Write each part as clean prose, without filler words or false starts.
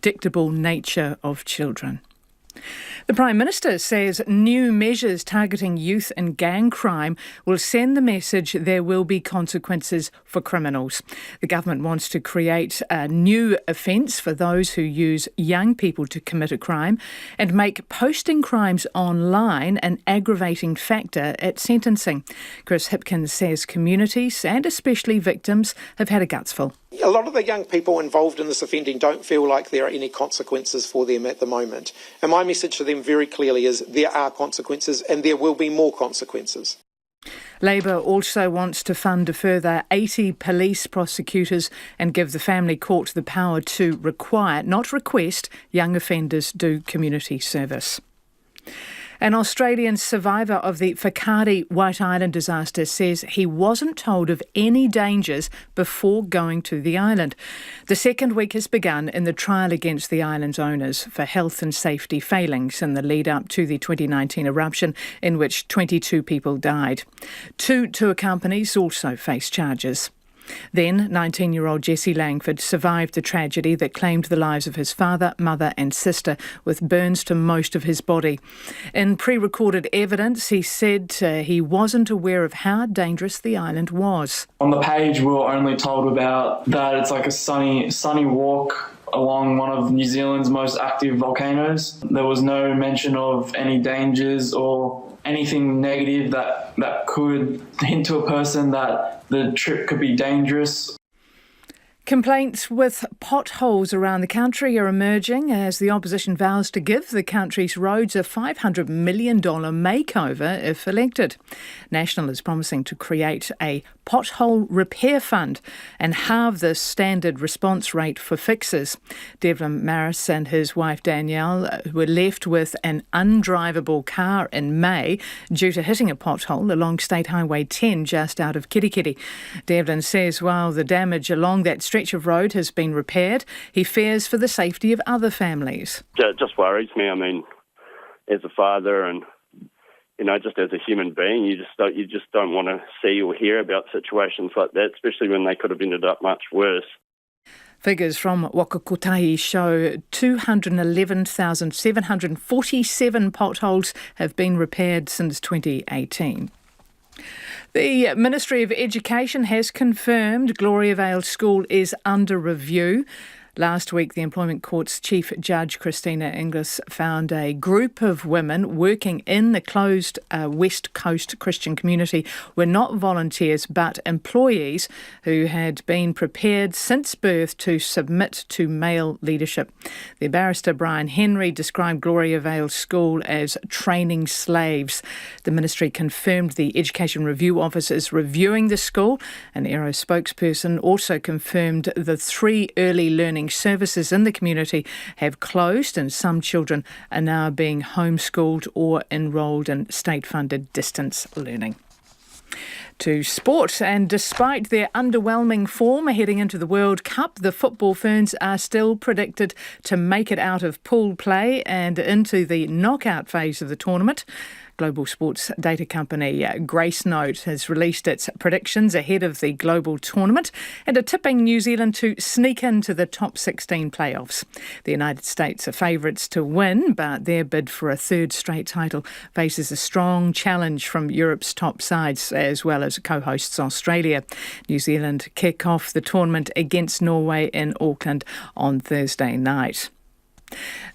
unpredictable nature of children. The Prime Minister says new measures targeting youth and gang crime will send the message there will be consequences for criminals. The government wants to create a new offence for those who use young people to commit a crime and make posting crimes online an aggravating factor at sentencing. Chris Hipkins says communities and especially victims have had a gutsful. A lot of the young people involved in this offending don't feel like there are any consequences for them at the moment. And my message to them very clearly is there are consequences and there will be more consequences. Labor also wants to fund a further 80 police prosecutors and give the family court the power to require, not request, young offenders do community service. An Australian survivor of the Whakaari White Island disaster says he wasn't told of any dangers before going to the island. The second week has begun in the trial against the island's owners for health and safety failings in the lead-up to the 2019 eruption in which 22 people died. Two tour companies also face charges. Then, 19-year-old Jesse Langford survived the tragedy that claimed the lives of his father, mother and sister, with burns to most of his body. In pre-recorded evidence, he said he wasn't aware of how dangerous the island was. On the page, we were only told about that it's like a sunny walk along one of New Zealand's most active volcanoes. There was no mention of any dangers or anything negative that could hint to a person that the trip could be dangerous. Complaints with potholes around the country are emerging as the opposition vows to give the country's roads a $500 million makeover if elected. National is promising to create a pothole repair fund and halve the standard response rate for fixes. Devlin Maris and his wife Danielle were left with an undrivable car in May due to hitting a pothole along State Highway 10 just out of Kirikiri. Devlin says while the damage along that stretch of road has been repaired, he fears for the safety of other families. It just worries me. I mean, as a father and just as a human being, you just don't want to see or hear about situations like that, especially when they could have ended up much worse. Figures from Whakakotahi show 211,747 potholes have been repaired since 2018. The Ministry of Education has confirmed Gloriavale School is under review. Last week, the Employment Court's Chief Judge, Christina Inglis, found a group of women working in the closed West Coast Christian community were not volunteers but employees who had been prepared since birth to submit to male leadership. The barrister Brian Henry described Gloriavale School as training slaves. The ministry confirmed the Education Review Office is reviewing the school. An Aero spokesperson also confirmed the 3 early learning services in the community have closed and some children are now being homeschooled or enrolled in state-funded distance learning. To sport, and despite their underwhelming form heading into the World Cup, the football ferns are still predicted to make it out of pool play and into the knockout phase of the tournament. Global sports data company Gracenote has released its predictions ahead of the global tournament and are tipping New Zealand to sneak into the top 16 playoffs. The United States are favourites to win, but their bid for a third straight title faces a strong challenge from Europe's top sides as well as co-hosts Australia. New Zealand kick off the tournament against Norway in Auckland on Thursday night.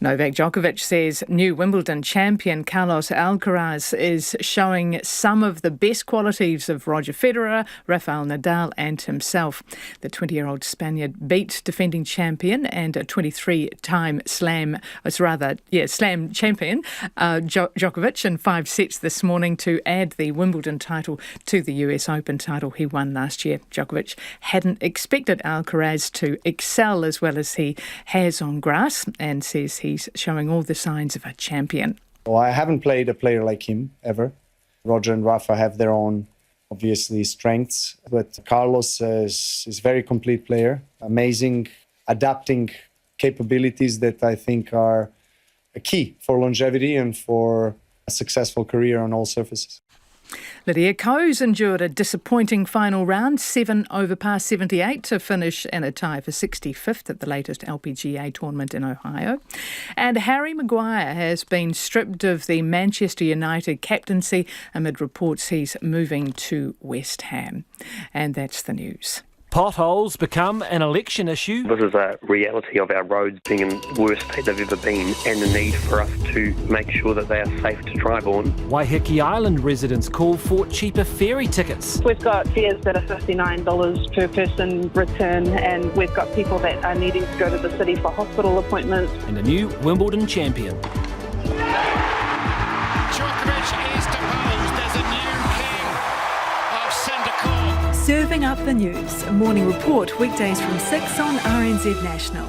Novak Djokovic says new Wimbledon champion Carlos Alcaraz is showing some of the best qualities of Roger Federer, Rafael Nadal and himself. The 20-year-old Spaniard beat defending champion and a 23-time slam champion Djokovic in 5 sets this morning to add the Wimbledon title to the US Open title he won last year. Djokovic hadn't expected Alcaraz to excel as well as he has on grass and says he's showing all the signs of a champion. Well, I haven't played a player like him ever. Roger and Rafa have their own, obviously, strengths, but Carlos is a very complete player. Amazing adapting capabilities that I think are a key for longevity and for a successful career on all surfaces. Lydia Coes endured a disappointing final round, 7 over par 78 to finish in a tie for 65th at the latest LPGA tournament in Ohio. And Harry Maguire has been stripped of the Manchester United captaincy amid reports he's moving to West Ham. And that's the news. Potholes become an election issue. This is a reality of our roads being in the worst state they've ever been, and the need for us to make sure that they are safe to drive on. Waiheke Island residents call for cheaper ferry tickets. We've got fares that are $59 per person return, and we've got people that are needing to go to the city for hospital appointments. And a new Wimbledon champion. Djokovic is deposed as a new king of centre court. Serving up the news. A morning report weekdays from 6 on RNZ National.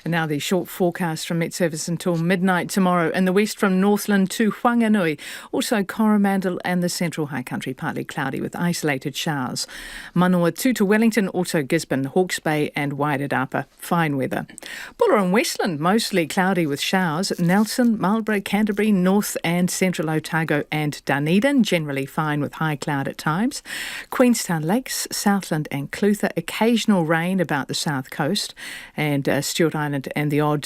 And now the short forecast from Met Service until midnight tomorrow. In the west from Northland to Whanganui. Also Coromandel and the central high country partly cloudy with isolated showers. Manawatu to Wellington, also Gisborne, Hawke's Bay and Wairarapa. Fine weather. Buller and Westland mostly cloudy with showers. Nelson, Marlborough, Canterbury, North and Central Otago and Dunedin generally fine with high cloud at times. Queenstown Lakes, Southland and Clutha occasional rain about the south coast. And Stewart Island and the odd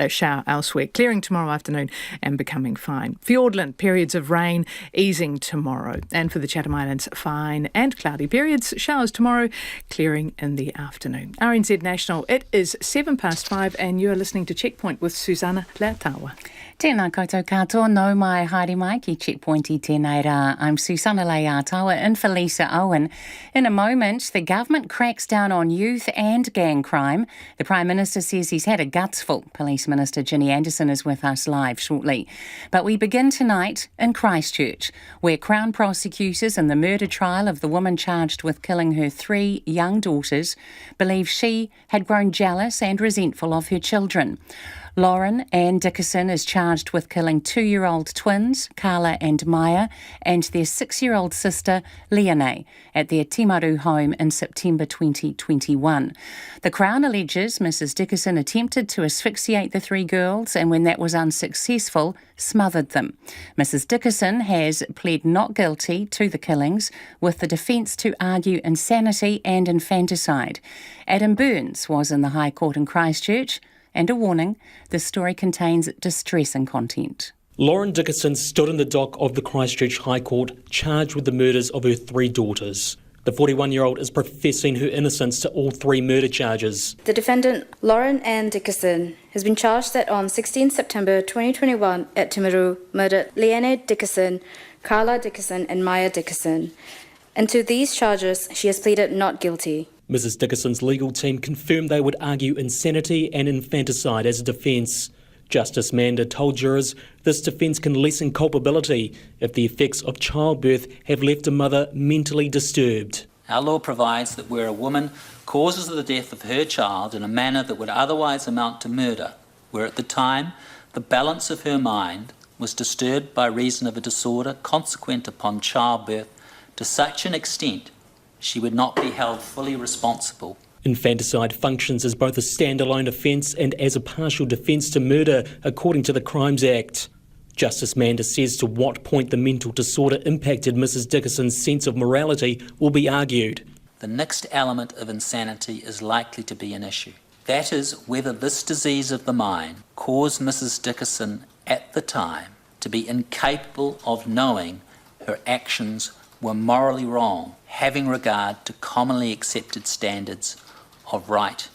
shower elsewhere, clearing tomorrow afternoon and becoming fine. Fiordland, periods of rain easing tomorrow. And for the Chatham Islands, fine and cloudy periods, showers tomorrow, clearing in the afternoon. RNZ National, it is 5:07 and you're listening to Checkpoint with Susanna Leatawa. Tēnā koutou katoa, no mai haere mai ki Checkpoint I tēnei rā. I'm Susanna Leatawa in for Lisa Owen. In a moment, the government cracks down on youth and gang crime. The Prime Minister says he's had a gutsful. Police Minister Ginny Anderson is with us live shortly. But we begin tonight in Christchurch, where Crown prosecutors in the murder trial of the woman charged with killing her 3 young daughters believe she had grown jealous and resentful of her children. Lauren Ann Dickerson is charged with killing 2-year-old twins, Carla and Maya, and their 6-year-old sister, Leonie, at their Timaru home in September 2021. The Crown alleges Mrs Dickerson attempted to asphyxiate the 3 girls and when that was unsuccessful, smothered them. Mrs Dickerson has pled not guilty to the killings, with the defence to argue insanity and infanticide. Adam Burns was in the High Court in Christchurch. And a warning, this story contains distressing content. Lauren Dickerson stood in the dock of the Christchurch High Court charged with the murders of her 3 daughters. The 41-year-old is professing her innocence to all 3 murder charges. The defendant, Lauren Ann Dickerson, has been charged that on 16 September 2021 at Timaru murdered Leonie Dickerson, Carla Dickerson and Maya Dickerson. And to these charges, she has pleaded not guilty. Mrs Dickerson's legal team confirmed they would argue insanity and infanticide as a defence. Justice Mander told jurors this defence can lessen culpability if the effects of childbirth have left a mother mentally disturbed. Our law provides that where a woman causes the death of her child in a manner that would otherwise amount to murder, where at the time the balance of her mind was disturbed by reason of a disorder consequent upon childbirth to such an extent she would not be held fully responsible. Infanticide functions as both a standalone offence and as a partial defence to murder, according to the Crimes Act. Justice Mander says to what point the mental disorder impacted Mrs Dickerson's sense of morality will be argued. The next element of insanity is likely to be an issue. That is whether this disease of the mind caused Mrs Dickerson at the time to be incapable of knowing her actions were morally wrong, having regard to commonly accepted standards of right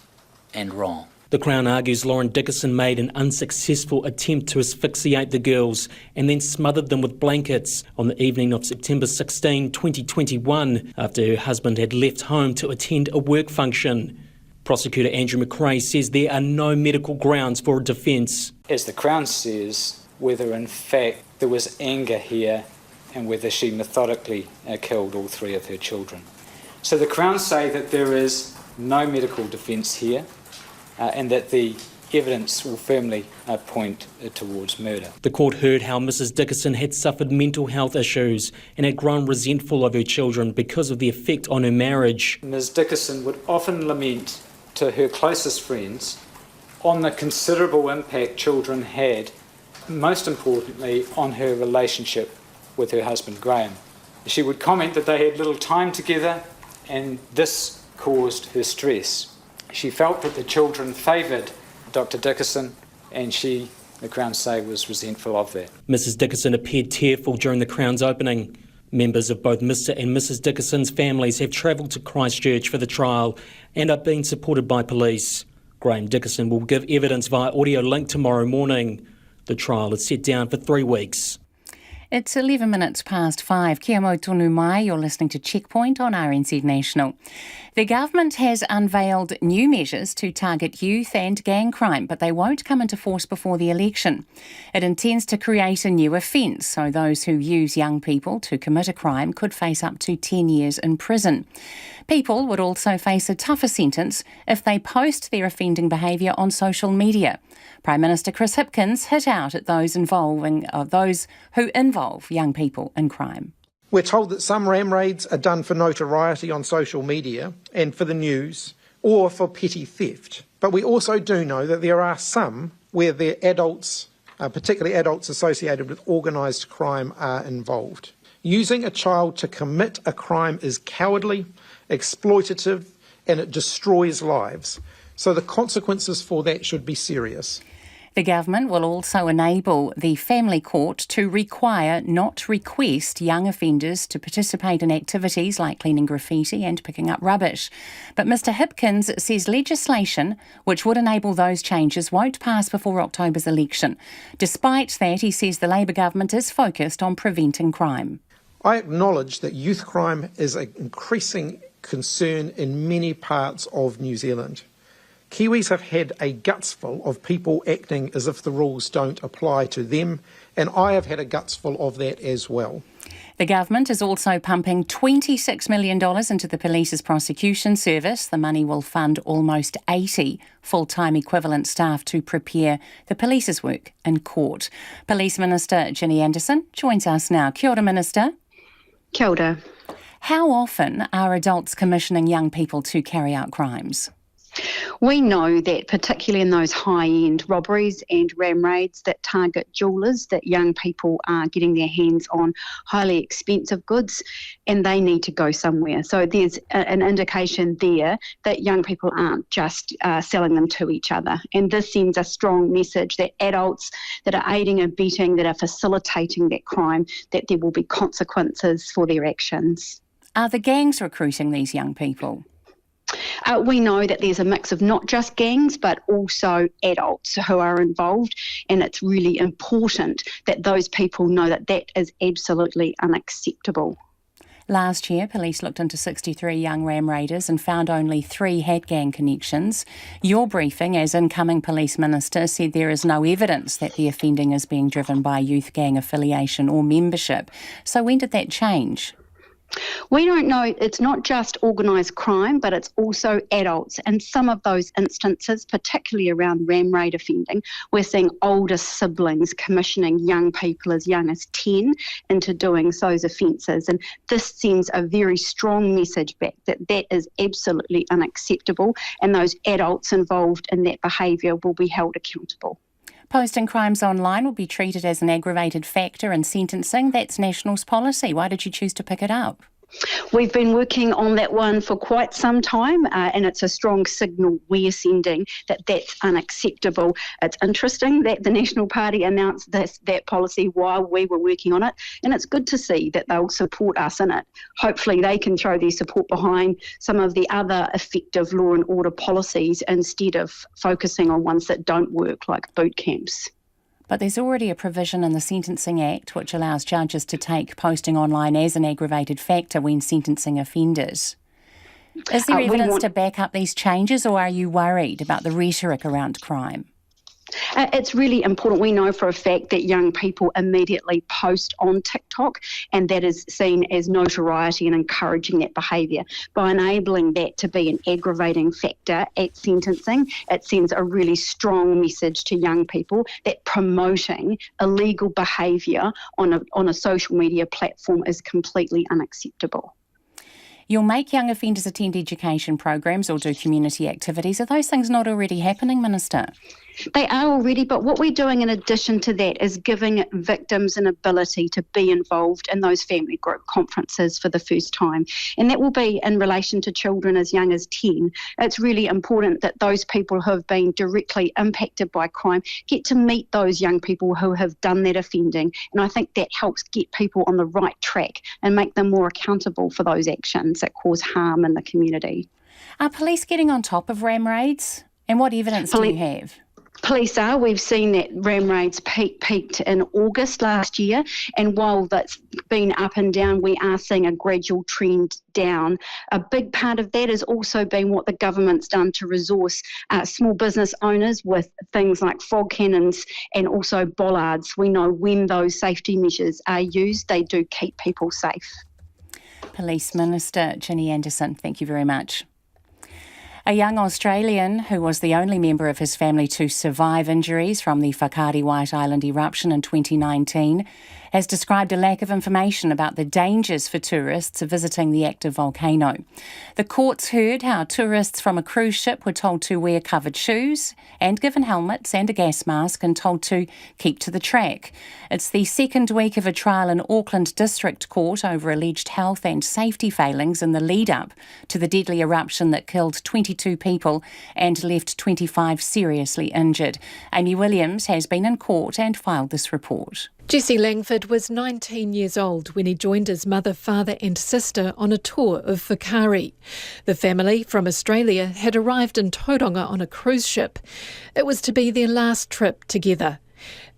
and wrong. The Crown argues Lauren Dickerson made an unsuccessful attempt to asphyxiate the girls and then smothered them with blankets on the evening of September 16, 2021, after her husband had left home to attend a work function. Prosecutor Andrew McRae says there are no medical grounds for a defence. As the Crown says, whether in fact there was anger here and whether she methodically killed all 3 of her children. So the Crown say that there is no medical defence here and that the evidence will firmly point towards murder. The court heard how Mrs Dickerson had suffered mental health issues and had grown resentful of her children because of the effect on her marriage. Ms Dickerson would often lament to her closest friends on the considerable impact children had, most importantly on her relationship with her husband Graham. She would comment that they had little time together, and this caused her stress. She felt that the children favoured Dr. Dickinson, and she, the Crown say, was resentful of that. Mrs Dickinson appeared tearful during the Crown's opening. Members of both Mr and Mrs Dickinson's families have travelled to Christchurch for the trial and are being supported by police. Graham Dickinson will give evidence via audio link tomorrow morning. The trial is set down for 3 weeks. It's 11 minutes past 5. Kia mau tonu mai, you're listening to Checkpoint on RNZ National. The government has unveiled new measures to target youth and gang crime, but they won't come into force before the election. It intends to create a new offence, so those who use young people to commit a crime could face up to 10 years in prison. People would also face a tougher sentence if they post their offending behaviour on social media. Prime Minister Chris Hipkins hit out at those who involve young people in crime. We're told that some ram raids are done for notoriety on social media and for the news or for petty theft. But we also do know that there are some where the adults, particularly adults associated with organised crime, are involved. Using a child to commit a crime is cowardly, exploitative, and it destroys lives. So the consequences for that should be serious. The government will also enable the family court to require, not request, young offenders to participate in activities like cleaning graffiti and picking up rubbish. But Mr Hipkins says legislation which would enable those changes won't pass before October's election. Despite that, he says the Labour government is focused on preventing crime. I acknowledge that youth crime is an increasing concern in many parts of New Zealand. Kiwis have had a gutsful of people acting as if the rules don't apply to them, and I have had a gutsful of that as well. The government is also pumping $26 million into the police's prosecution service. The money will fund almost 80 full-time equivalent staff to prepare the police's work in court. Police Minister Ginny Anderson joins us now. Kia ora, Minister. Kia ora. How often are adults commissioning young people to carry out crimes? We know that particularly in those high-end robberies and ram raids that target jewellers, that young people are getting their hands on highly expensive goods and they need to go somewhere. So there's an indication there that young people aren't just selling them to each other. And this sends a strong message that adults that are aiding and abetting, that are facilitating that crime, that there will be consequences for their actions. Are the gangs recruiting these young people? We know that there's a mix of not just gangs but also adults who are involved, and it's really important that those people know that that is absolutely unacceptable. Last year, police looked into 63 young ram raiders and found only 3 had gang connections. Your briefing as incoming police minister said there is no evidence that the offending is being driven by youth gang affiliation or membership. So when did that change? We don't know. It's not just organised crime, but it's also adults. And some of those instances, particularly around ram raid offending, we're seeing older siblings commissioning young people as young as 10 into doing those offences. And this sends a very strong message back that that is absolutely unacceptable, and those adults involved in that behaviour will be held accountable. Posting crimes online will be treated as an aggravated factor in sentencing. That's National's policy. Why did you choose to pick it up? We've been working on that one for quite some time, and it's a strong signal we're sending that that's unacceptable. It's interesting that the National Party announced that policy while we were working on it, and it's good to see that they'll support us in it. Hopefully they can throw their support behind some of the other effective law and order policies instead of focusing on ones that don't work, like boot camps. But there's already a provision in the Sentencing Act which allows judges to take posting online as an aggravated factor when sentencing offenders. Is there evidence to back up these changes, or are you worried about the rhetoric around crime? It's really important. We know for a fact that young people immediately post on TikTok, and that is seen as notoriety and encouraging that behaviour. By enabling that to be an aggravating factor at sentencing, it sends a really strong message to young people that promoting illegal behaviour on a social media platform is completely unacceptable. You'll make young offenders attend education programs or do community activities. Are those things not already happening, Minister? They are already, but what we're doing in addition to that is giving victims an ability to be involved in those family group conferences for the first time. And that will be in relation to children as young as 10. It's really important that those people who have been directly impacted by crime get to meet those young people who have done that offending. And I think that helps get people on the right track and make them more accountable for those actions that cause harm in the community. Are police getting on top of ram raids? And what evidence do you have? Police are. We've seen that ram raids peaked in August last year, and while that's been up and down, we are seeing a gradual trend down. A big part of that has also been what the government's done to resource small business owners with things like fog cannons and also bollards. We know when those safety measures are used, they do keep people safe. Police Minister Ginny Anderson, thank you very much. A young Australian who was the only member of his family to survive injuries from the Whakaari White Island eruption in 2019 has described a lack of information about the dangers for tourists visiting the active volcano. The courts heard how tourists from a cruise ship were told to wear covered shoes and given helmets and a gas mask and told to keep to the track. It's the second week of a trial in Auckland District Court over alleged health and safety failings in the lead-up to the deadly eruption that killed 22 people and left 25 seriously injured. Amy Williams has been in court and filed this report. Jesse Langford was 19 years old when he joined his mother, father and sister on a tour of Whakaari. The family from Australia had arrived in Tauranga on a cruise ship. It was to be their last trip together.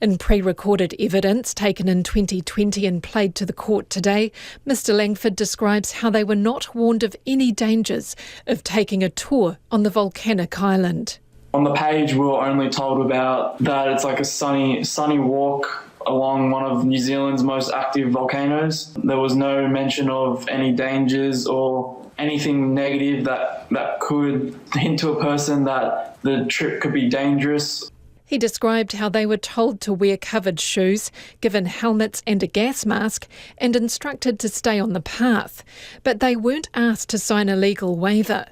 In pre-recorded evidence taken in 2020 and played to the court today, Mr Langford describes how they were not warned of any dangers of taking a tour on the volcanic island. On the page, we were only told about that it's like a sunny walk along one of New Zealand's most active volcanoes. There was no mention of any dangers or anything negative that could hint to a person that the trip could be dangerous. He described how they were told to wear covered shoes, given helmets and a gas mask, and instructed to stay on the path. But they weren't asked to sign a legal waiver.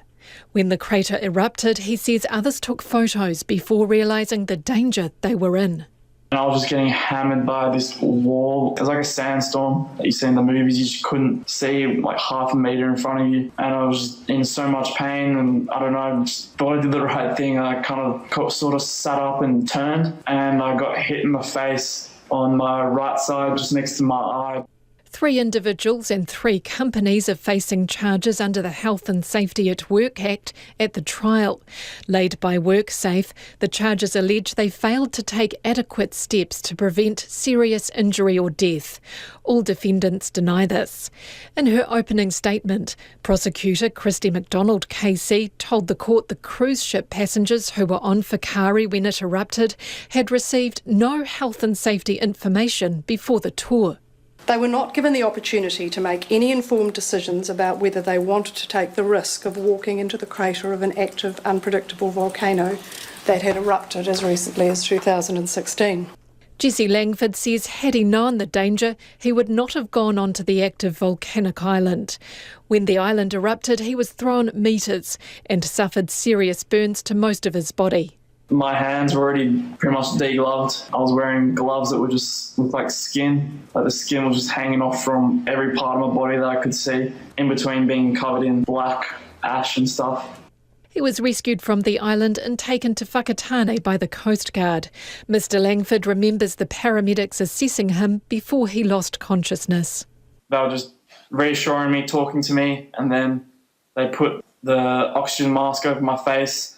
When the crater erupted, he says others took photos before realising the danger they were in. And I was just getting hammered by this wall. It was like a sandstorm that you see in the movies. You just couldn't see like half a metre in front of you. And I was in so much pain, and I don't know, just thought I did the right thing. I kind of sort of sat up and turned, and I got hit in the face on my right side, just next to my eye. 3 individuals and 3 companies are facing charges under the Health and Safety at Work Act at the trial. Laid by WorkSafe, the charges allege they failed to take adequate steps to prevent serious injury or death. All defendants deny this. In her opening statement, prosecutor Christy McDonald KC told the court the cruise ship passengers who were on Whakaari when it erupted had received no health and safety information before the tour. They were not given the opportunity to make any informed decisions about whether they wanted to take the risk of walking into the crater of an active, unpredictable volcano that had erupted as recently as 2016. Jesse Langford says had he known the danger, he would not have gone onto the active volcanic island. When the island erupted, he was thrown metres and suffered serious burns to most of his body. My hands were already pretty much degloved. I was wearing gloves that were just looked like skin. Like the skin was just hanging off from every part of my body that I could see, in between being covered in black ash and stuff. He was rescued from the island and taken to Whakatane by the Coast Guard. Mr Langford remembers the paramedics assessing him before he lost consciousness. They were just reassuring me, talking to me, and then they put the oxygen mask over my face.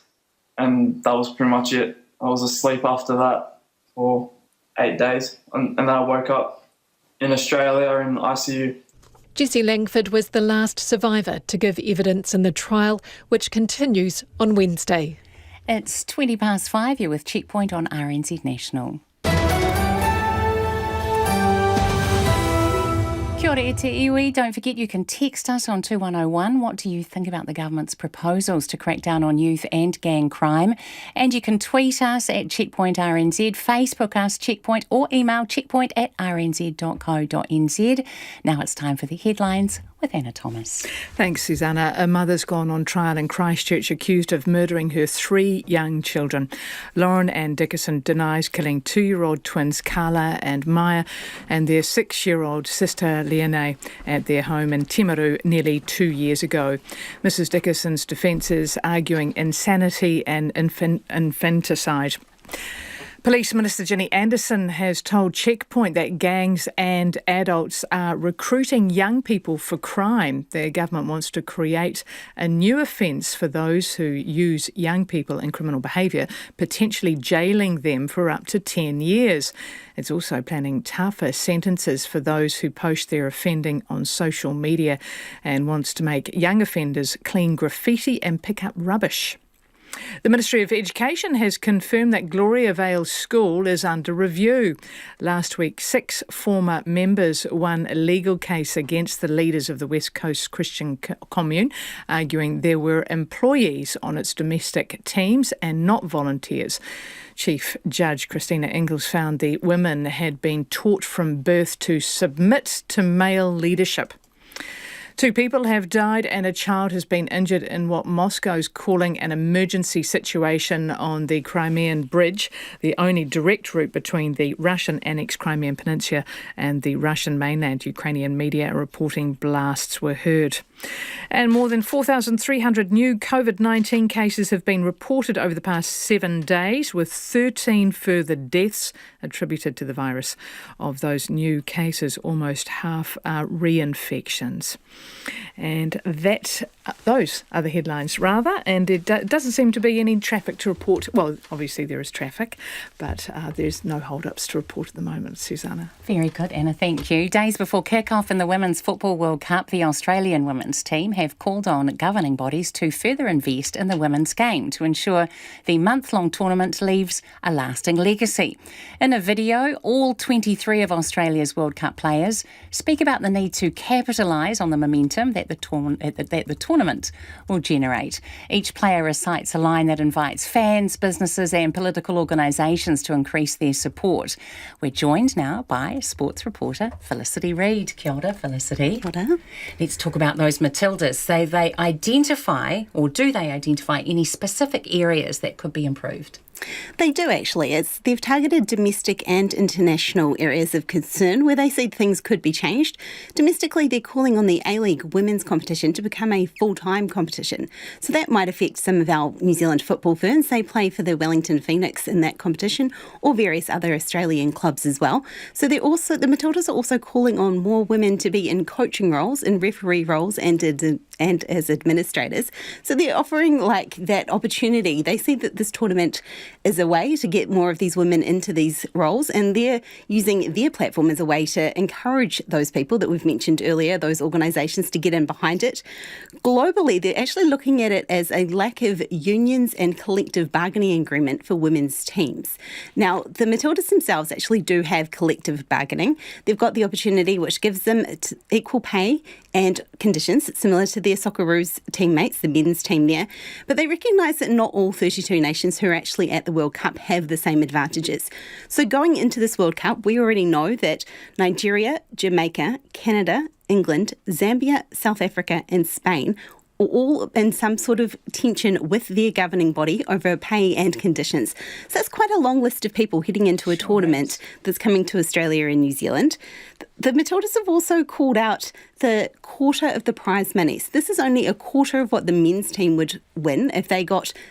And that was pretty much it. I was asleep after that for 8 days. And then I woke up in Australia in ICU. Jesse Langford was the last survivor to give evidence in the trial, which continues on Wednesday. It's 5:20. You're with Checkpoint on RNZ National. Kia ora e te iwi. Don't forget you can text us on 2101. What do you think about the government's proposals to crack down on youth and gang crime? And you can tweet us at Checkpoint RNZ, Facebook us Checkpoint, or email checkpoint@rnz.co.nz. Now it's time for the headlines with Anna Thomas. Thanks, Susanna. A mother's gone on trial in Christchurch accused of murdering her 3 young children. Lauren Ann Dickerson denies killing 2-year-old twins Carla and Maya and their 6-year-old sister Liane at their home in Timaru nearly 2 years ago. Mrs Dickerson's defence is arguing insanity and infanticide. Police Minister Ginny Anderson has told Checkpoint that gangs and adults are recruiting young people for crime. The government wants to create a new offence for those who use young people in criminal behaviour, potentially jailing them for up to 10 years. It's also planning tougher sentences for those who post their offending on social media and wants to make young offenders clean graffiti and pick up rubbish. The Ministry of Education has confirmed that Gloriavale School is under review. Last week, 6 former members won a legal case against the leaders of the West Coast Christian Commune, arguing there were employees on its domestic teams and not volunteers. Chief Judge Christina Ingalls found the women had been taught from birth to submit to male leadership. 2 people have died and a child has been injured in what Moscow's calling an emergency situation on the Crimean Bridge, the only direct route between the Russian-annexed Crimean Peninsula and the Russian mainland. Ukrainian media are reporting blasts were heard. And more than 4,300 new COVID-19 cases have been reported over the past 7 days, with 13 further deaths attributed to the virus. Of those new cases, almost half are reinfections. And those are the headlines, rather, and it doesn't seem to be any traffic to report. Well, obviously there is traffic, but there's no hold-ups to report at the moment, Susanna. Very good, Anna, thank you. Days before kick-off in the Women's Football World Cup, the Australian women's team have called on governing bodies to further invest in the women's game to ensure the month-long tournament leaves a lasting legacy. In a video, all 23 of Australia's World Cup players speak about the need to capitalise on the momentum that the tournament will generate. Each player recites a line that invites fans, businesses and political organisations to increase their support. We're joined now by sports reporter Felicity Reid. Kia ora, Felicity. Kia ora. Let's talk about those Matildas. Do they identify any specific areas that could be improved? They do actually. They've targeted domestic and international areas of concern where they see things could be changed. Domestically, they're calling on the A-League women's competition to become a full-time competition. So that might affect some of our New Zealand football ferns. They play for the Wellington Phoenix in that competition, or various other Australian clubs as well. So the Matildas are also calling on more women to be in coaching roles, in referee roles and as administrators. So they're offering that opportunity. They see that this tournament is a way to get more of these women into these roles, and they're using their platform as a way to encourage those people that we've mentioned earlier, those organisations, to get in behind it. Globally, they're actually looking at it as a lack of unions and collective bargaining agreement for women's teams. Now, the Matildas themselves actually do have collective bargaining. They've got the opportunity which gives them equal pay and conditions similar to their Socceroos teammates, the men's team there. But they recognise that not all 32 nations who are actually at the World Cup have the same advantages. So going into this World Cup, we already know that Nigeria, Jamaica, Canada, England, Zambia, South Africa and Spain are all in some sort of tension with their governing body over pay and conditions. So that's quite a long list of people heading into a tournament that's coming to Australia and New Zealand. The Matildas have also called out the quarter of the prize money. So this is only a quarter of what the men's team would win if they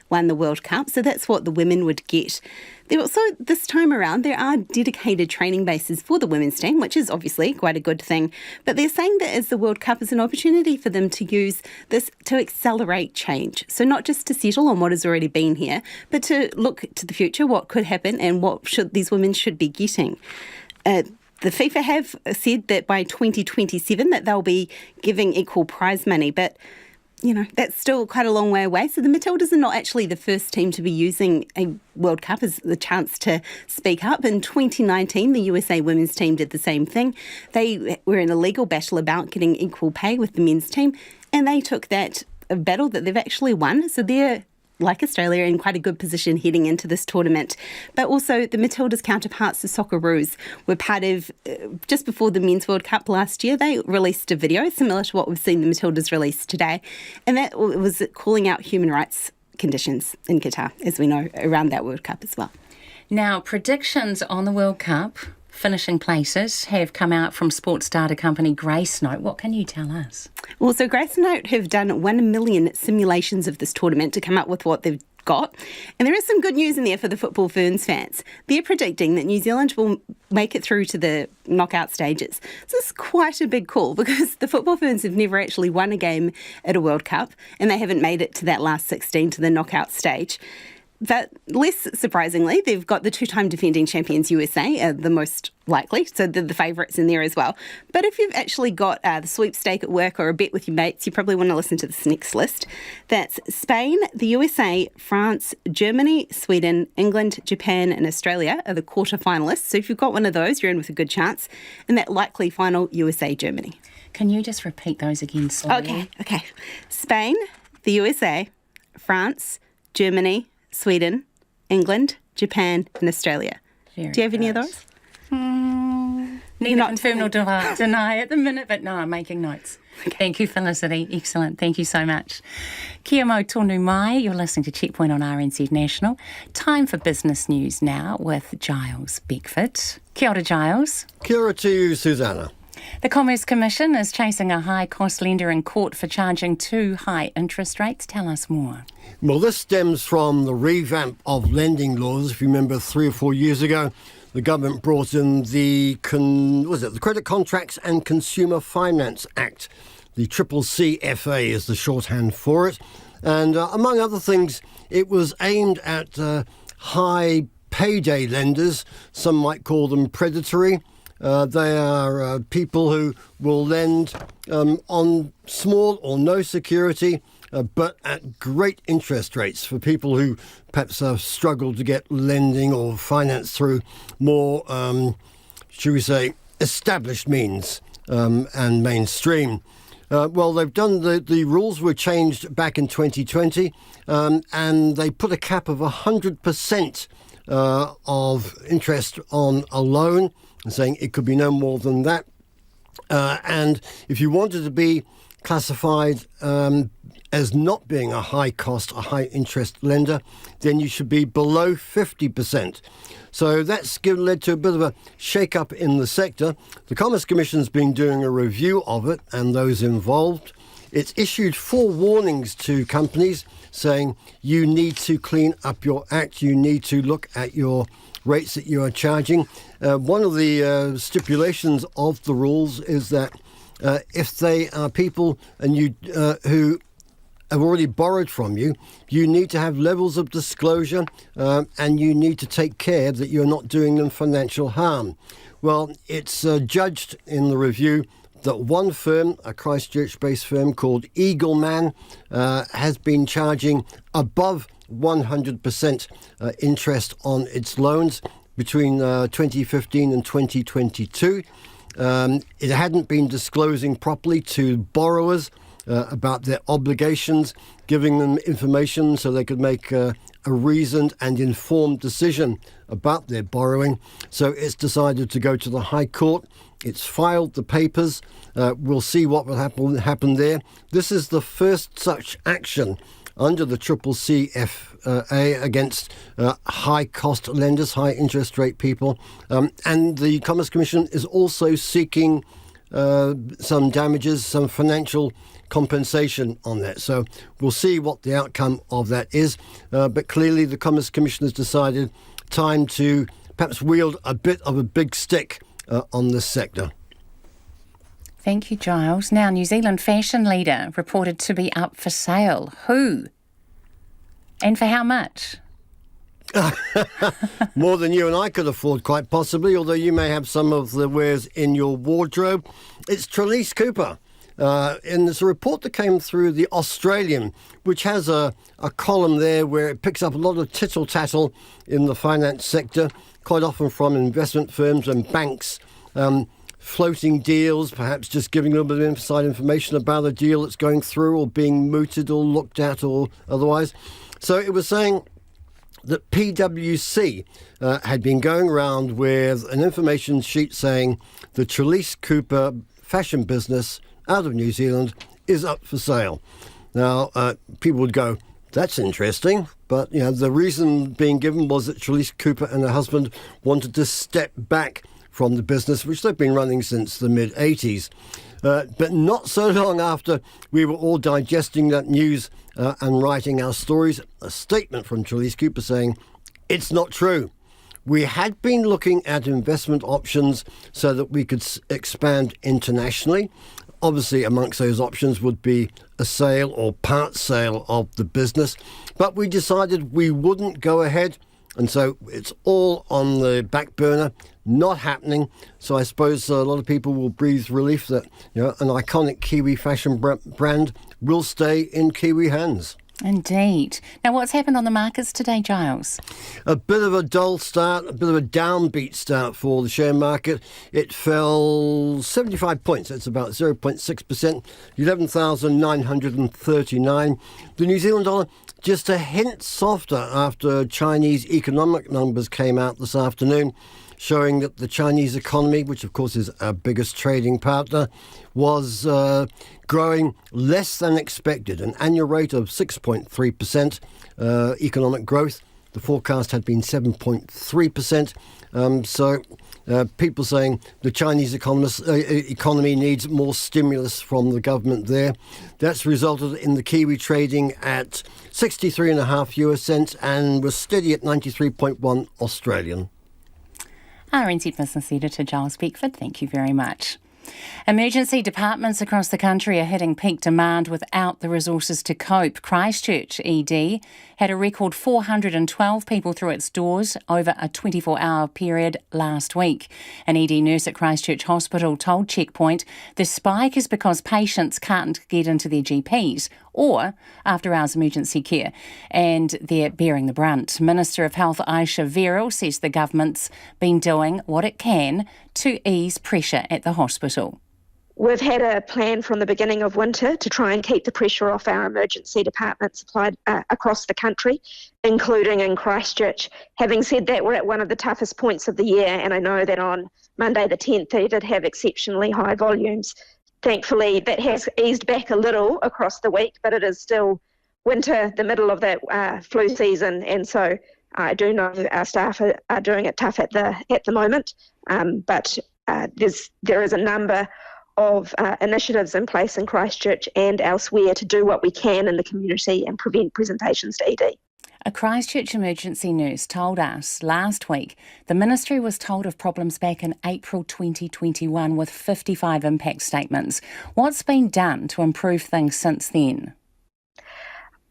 won the World Cup. So that's what the women would get. There also, this time around, there are dedicated training bases for the women's team, which is obviously quite a good thing. But they're saying that as the World Cup is an opportunity for them to use this to accelerate change. So not just to settle on what has already been here, but to look to the future, what could happen and what these women should be getting. The FIFA have said that by 2027 that they'll be giving equal prize money, but that's still quite a long way away. So the Matildas are not actually the first team to be using a World Cup as the chance to speak up. In 2019, the USA women's team did the same thing. They were in a legal battle about getting equal pay with the men's team, and they took that battle that they've actually won. So they're like Australia, in quite a good position heading into this tournament. But also the Matildas counterparts, the Socceroos, were part of, just before the Men's World Cup last year, they released a video similar to what we've seen the Matildas release today. And that was calling out human rights conditions in Qatar, as we know, around that World Cup as well. Now, predictions on the World Cup finishing places have come out from sports data company Gracenote. What can you tell us? Well, so Gracenote have done 1 million simulations of this tournament to come up with what they've got. And there is some good news in there for the Football Ferns fans. They're predicting that New Zealand will make it through to the knockout stages. So this is quite a big call because the Football Ferns have never actually won a game at a World Cup and they haven't made it to that last 16, to the knockout stage. But less surprisingly, they've got the two-time defending champions USA, the most likely, so they're the favourites in there as well. But if you've actually got the sweepstake at work or a bet with your mates, you probably want to listen to this next list. That's Spain, the USA, France, Germany, Sweden, England, Japan and Australia are the quarter-finalists. So if you've got one of those, you're in with a good chance. And that likely final, USA-Germany. Can you just repeat those again slowly? Okay. Spain, the USA, France, Germany, Sweden, England, Japan and Australia. Do you have any of those? Neither confirm nor deny at the minute, but no, I'm making notes. Okay. Thank you, Felicity. Excellent. Thank you so much. Kia mau tonu mai. You're listening to Checkpoint on RNZ National. Time for business news now with Giles Beckford. Kia ora, Giles. Kia ora to you, Susanna. The Commerce Commission is chasing a high-cost lender in court for charging too high interest rates. Tell us more. Well, this stems from the revamp of lending laws. If you remember 3 or 4 years ago, the government brought in the Credit Contracts and Consumer Finance Act. The CCCFA is the shorthand for it. And among other things, it was aimed at high payday lenders. Some might call them predatory. They are people who will lend on small or no security, but at great interest rates for people who perhaps have struggled to get lending or finance through more, should we say, established means and mainstream. Well, they've done the rules were changed back in 2020, and they put a cap of 100% of interest on a loan, saying it could be no more than that. And if you wanted to be classified as not being a high-cost, a high-interest lender, then you should be below 50%. So that's led to a bit of a shake-up in the sector. The Commerce Commission's been doing a review of it and those involved. It's issued 4 warnings to companies saying you need to clean up your act, you need to look at your rates that you are charging. One of the stipulations of the rules is that if they are people and you who have already borrowed from you, you need to have levels of disclosure and you need to take care that you're not doing them financial harm. Well, it's judged in the review that one firm, a Christchurch-based firm called Eagleman, has been charging above 100% interest on its loans between 2015 and 2022. It hadn't been disclosing properly to borrowers about their obligations, giving them information so they could make a reasoned and informed decision about their borrowing. So it's decided to go to the High Court. It's filed the papers. We'll see what will happen there. This is the first such action under the CCCFA against high-cost lenders, high-interest rate people. And the Commerce Commission is also seeking some damages, some financial compensation on that. So we'll see what the outcome of that is. But clearly the Commerce Commission has decided time to perhaps wield a bit of a big stick on this sector. Thank you, Giles. Now, New Zealand fashion leader reported to be up for sale. Who? And for how much? More than you and I could afford, quite possibly, although you may have some of the wares in your wardrobe. It's Trelise Cooper. And there's a report that came through the Australian, which has a column there where it picks up a lot of tittle-tattle in the finance sector, quite often from investment firms and banks, floating deals, perhaps just giving a little bit of inside information about a deal that's going through or being mooted or looked at or otherwise. So it was saying that PwC had been going around with an information sheet saying the Trelise Cooper fashion business out of New Zealand is up for sale. Now, people would go, that's interesting, but the reason being given was that Trelise Cooper and her husband wanted to step back from the business, which they've been running since the mid-80s. But not so long after we were all digesting that news and writing our stories, a statement from Trelise Cooper saying, it's not true. We had been looking at investment options so that we could expand internationally. Obviously, amongst those options would be a sale or part sale of the business. But we decided we wouldn't go ahead. And so it's all on the back burner, not happening. So I suppose a lot of people will breathe relief that an iconic Kiwi fashion brand will stay in Kiwi hands. Indeed. Now, what's happened on the markets today, Giles? A bit of a dull start, a bit of a downbeat start for the share market. It fell 75 points. That's about 0.6%, 11,939. The New Zealand dollar just a hint softer after Chinese economic numbers came out this afternoon, showing that the Chinese economy, which of course is our biggest trading partner, was growing less than expected, an annual rate of 6.3% economic growth. The forecast had been 7.3%. So people saying the Chinese economy needs more stimulus from the government there. That's resulted in the Kiwi trading at 63.5 US cents and was steady at 93.1 Australian. RNZ Business Editor Giles Beckford, thank you very much. Emergency departments across the country are hitting peak demand without the resources to cope. Christchurch ED had a record 412 people through its doors over a 24-hour period last week. An ED nurse at Christchurch Hospital told Checkpoint the spike is because patients can't get into their GPs or after-hours emergency care, and they're bearing the brunt. Minister of Health Aisha Verrill says the government's been doing what it can to ease pressure at the hospital. We've had a plan from the beginning of winter to try and keep the pressure off our emergency departments applied across the country, including in Christchurch. Having said that, we're at one of the toughest points of the year, and I know that on Monday the 10th they did have exceptionally high volumes. Thankfully, that has eased back a little across the week, but it is still winter, the middle of that flu season, and so I do know our staff are doing it tough at the moment, but there is a number of initiatives in place in Christchurch and elsewhere to do what we can in the community and prevent presentations to ED. A Christchurch emergency nurse told us last week the ministry was told of problems back in April 2021 with 55 impact statements. What's been done to improve things since then?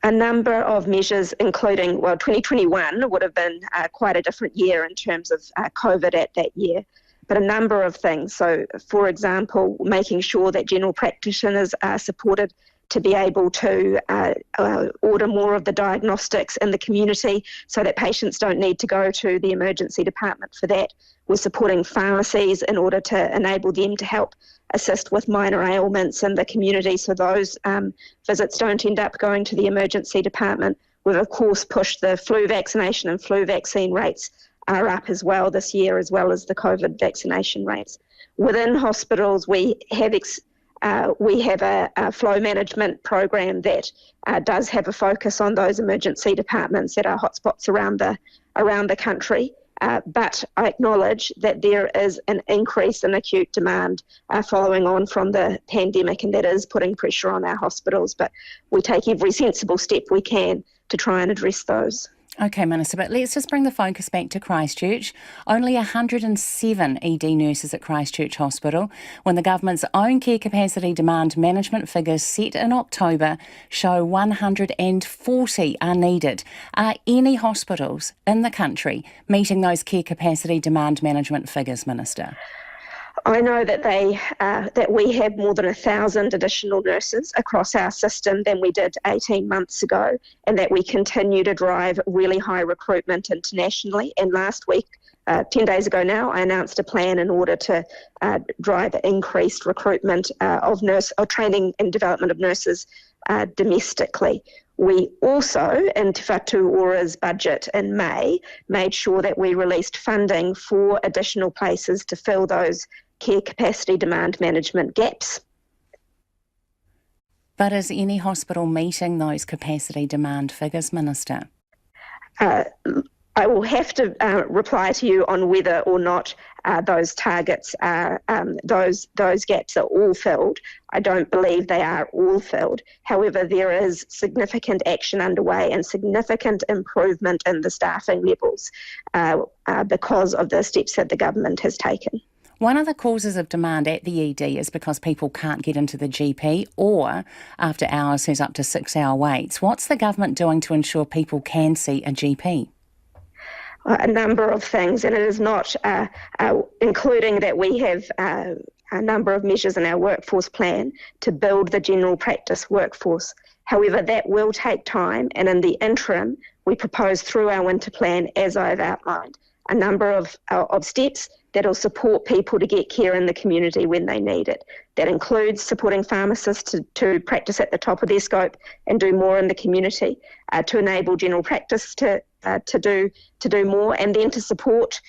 A number of measures, including, 2021 would have been quite a different year in terms of COVID at that year, but a number of things. So, for example, making sure that general practitioners are supported to be able to order more of the diagnostics in the community so that patients don't need to go to the emergency department for that. We're supporting pharmacies in order to enable them to help assist with minor ailments in the community so those visits don't end up going to the emergency department. We've, of course, pushed the flu vaccination and flu vaccine rates are up as well this year, as well as the COVID vaccination rates. Within hospitals, we have a flow management program that does have a focus on those emergency departments that are hotspots around the country. But I acknowledge that there is an increase in acute demand following on from the pandemic, and that is putting pressure on our hospitals. But we take every sensible step we can to try and address those. OK, Minister, but let's just bring the focus back to Christchurch. Only 107 ED nurses at Christchurch Hospital, when the government's own care capacity demand management figures set in October show 140 are needed. Are any hospitals in the country meeting those care capacity demand management figures, Minister? I know that we have more than 1,000 additional nurses across our system than we did 18 months ago, and that we continue to drive really high recruitment internationally. And last week, 10 days ago now, I announced a plan in order to drive increased recruitment of training and development of nurses domestically. We also, in Te Whatu Ora's budget in May, made sure that we released funding for additional places to fill those care capacity demand management gaps. But is any hospital meeting those capacity demand figures, Minister? I will have to reply to you on whether or not those targets are, those gaps are all filled. I don't believe they are all filled. However, there is significant action underway and significant improvement in the staffing levels because of the steps that the government has taken. One of the causes of demand at the ED is because people can't get into the GP or after hours has up to 6-hour waits. What's the government doing to ensure people can see a GP? A number of things, and it is not including that we have a number of measures in our workforce plan to build the general practice workforce. However, that will take time, and in the interim, we propose through our winter plan, as I've outlined, a number of steps that will support people to get care in the community when they need it. That includes supporting pharmacists to practice at the top of their scope and do more in the community, to enable general practice to do more, and then to support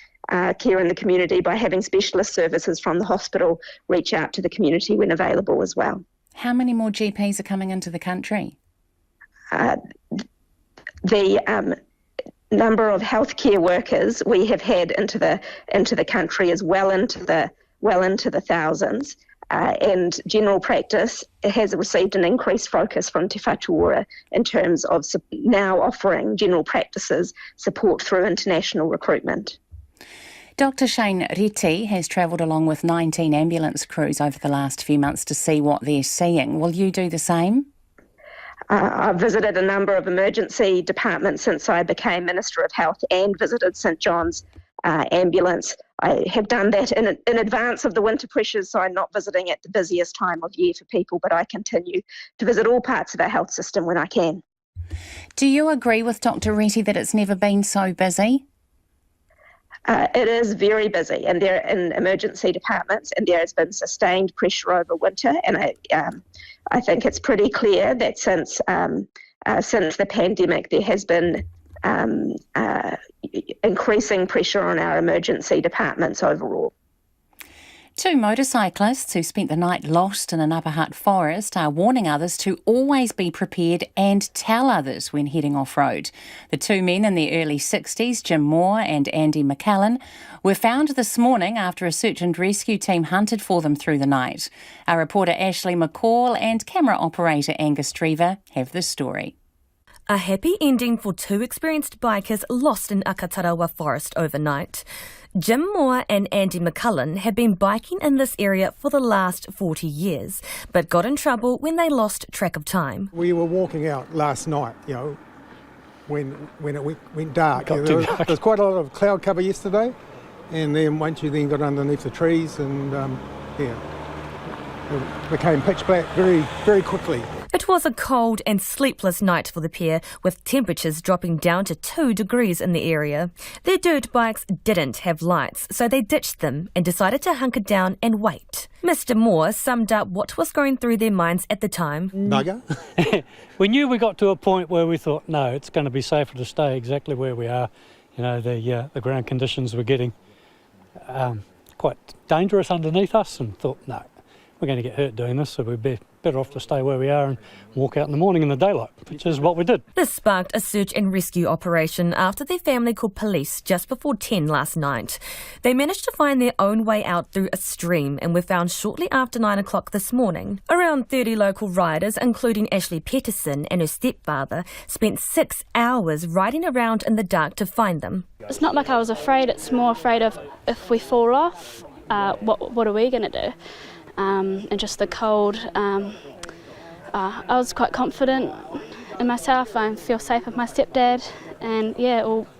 care in the community by having specialist services from the hospital reach out to the community when available as well. How many more GPs are coming into the country? The number of healthcare workers we have had into the country is well into the thousands, and general practice has received an increased focus from Te Whatu Ora in terms of now offering general practices support through international recruitment. Dr Shane Reti has travelled along with 19 ambulance crews over the last few months to see what they're seeing. Will you do the same? I've visited a number of emergency departments since I became Minister of Health and visited St John's ambulance. I have done that in advance of the winter pressures, so I'm not visiting at the busiest time of year for people, but I continue to visit all parts of our health system when I can. Do you agree with Dr Reti that it's never been so busy? It is very busy, and they're in emergency departments, and there has been sustained pressure over winter, and I think it's pretty clear that since the pandemic there has been increasing pressure on our emergency departments overall. Two motorcyclists who spent the night lost in an Upper Hutt forest are warning others to always be prepared and tell others when heading off-road. The two men in their early 60s, Jim Moore and Andy McCallan, were found this morning after a search and rescue team hunted for them through the night. Our reporter Ashley McCall and camera operator Angus Trevor have the story. A happy ending for two experienced bikers lost in Akatarawa forest overnight. Jim Moore and Andy McCullen have been biking in this area for the last 40 years, but got in trouble when they lost track of time. We were walking out last night, when it went dark. There was quite a lot of cloud cover yesterday, and then once you then got underneath the trees and it became pitch black very, very quickly. It was a cold and sleepless night for the pair, with temperatures dropping down to 2 degrees in the area. Their dirt bikes didn't have lights, so they ditched them and decided to hunker down and wait. Mr. Moore summed up what was going through their minds at the time. Bugger. We knew we got to a point where we thought, no, it's going to be safer to stay exactly where we are. The ground conditions were getting quite dangerous underneath us, and thought, no, we're going to get hurt doing this, so we'd be better off to stay where we are and walk out in the morning in the daylight, which is what we did. This sparked a search and rescue operation after their family called police just before 10 last night. They managed to find their own way out through a stream and were found shortly after 9 o'clock this morning. Around 30 local riders, including Ashley Peterson and her stepfather, spent 6 hours riding around in the dark to find them. It's not like I was afraid, it's more afraid of if we fall off, what are we going to do? And just the cold. I was quite confident in myself. I feel safe with my stepdad, and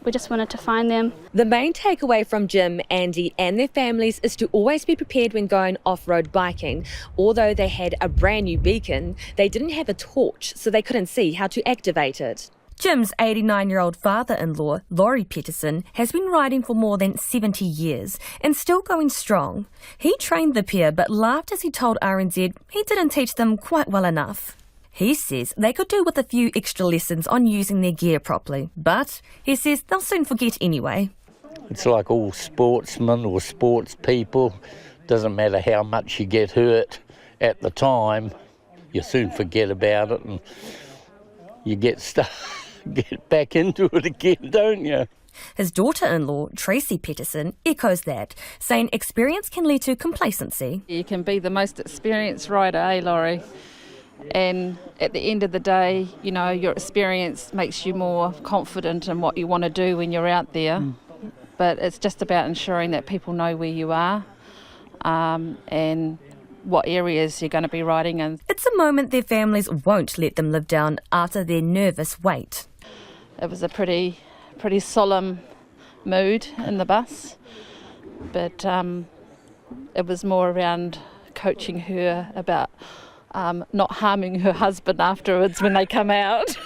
we just wanted to find them. The main takeaway from Jim, Andy and their families is to always be prepared when going off-road biking. Although they had a brand new beacon, they didn't have a torch, so they couldn't see how to activate it. Jim's 89-year-old father-in-law, Laurie Peterson, has been riding for more than 70 years and still going strong. He trained the pair but laughed as he told RNZ he didn't teach them quite well enough. He says they could do with a few extra lessons on using their gear properly, but he says they'll soon forget anyway. It's like all sportsmen or sports people. Doesn't matter how much you get hurt at the time, you soon forget about it and you get back into it again, don't you? His daughter-in-law, Tracy Peterson, echoes that, saying experience can lead to complacency. You can be the most experienced rider, Laurie? And at the end of the day, you know, your experience makes you more confident in what you want to do when you're out there. But it's just about ensuring that people know where you are and what areas you're going to be riding in. It's a moment their families won't let them live down after their nervous wait. It was a pretty solemn mood in the bus, but it was more around coaching her about not harming her husband afterwards when they come out.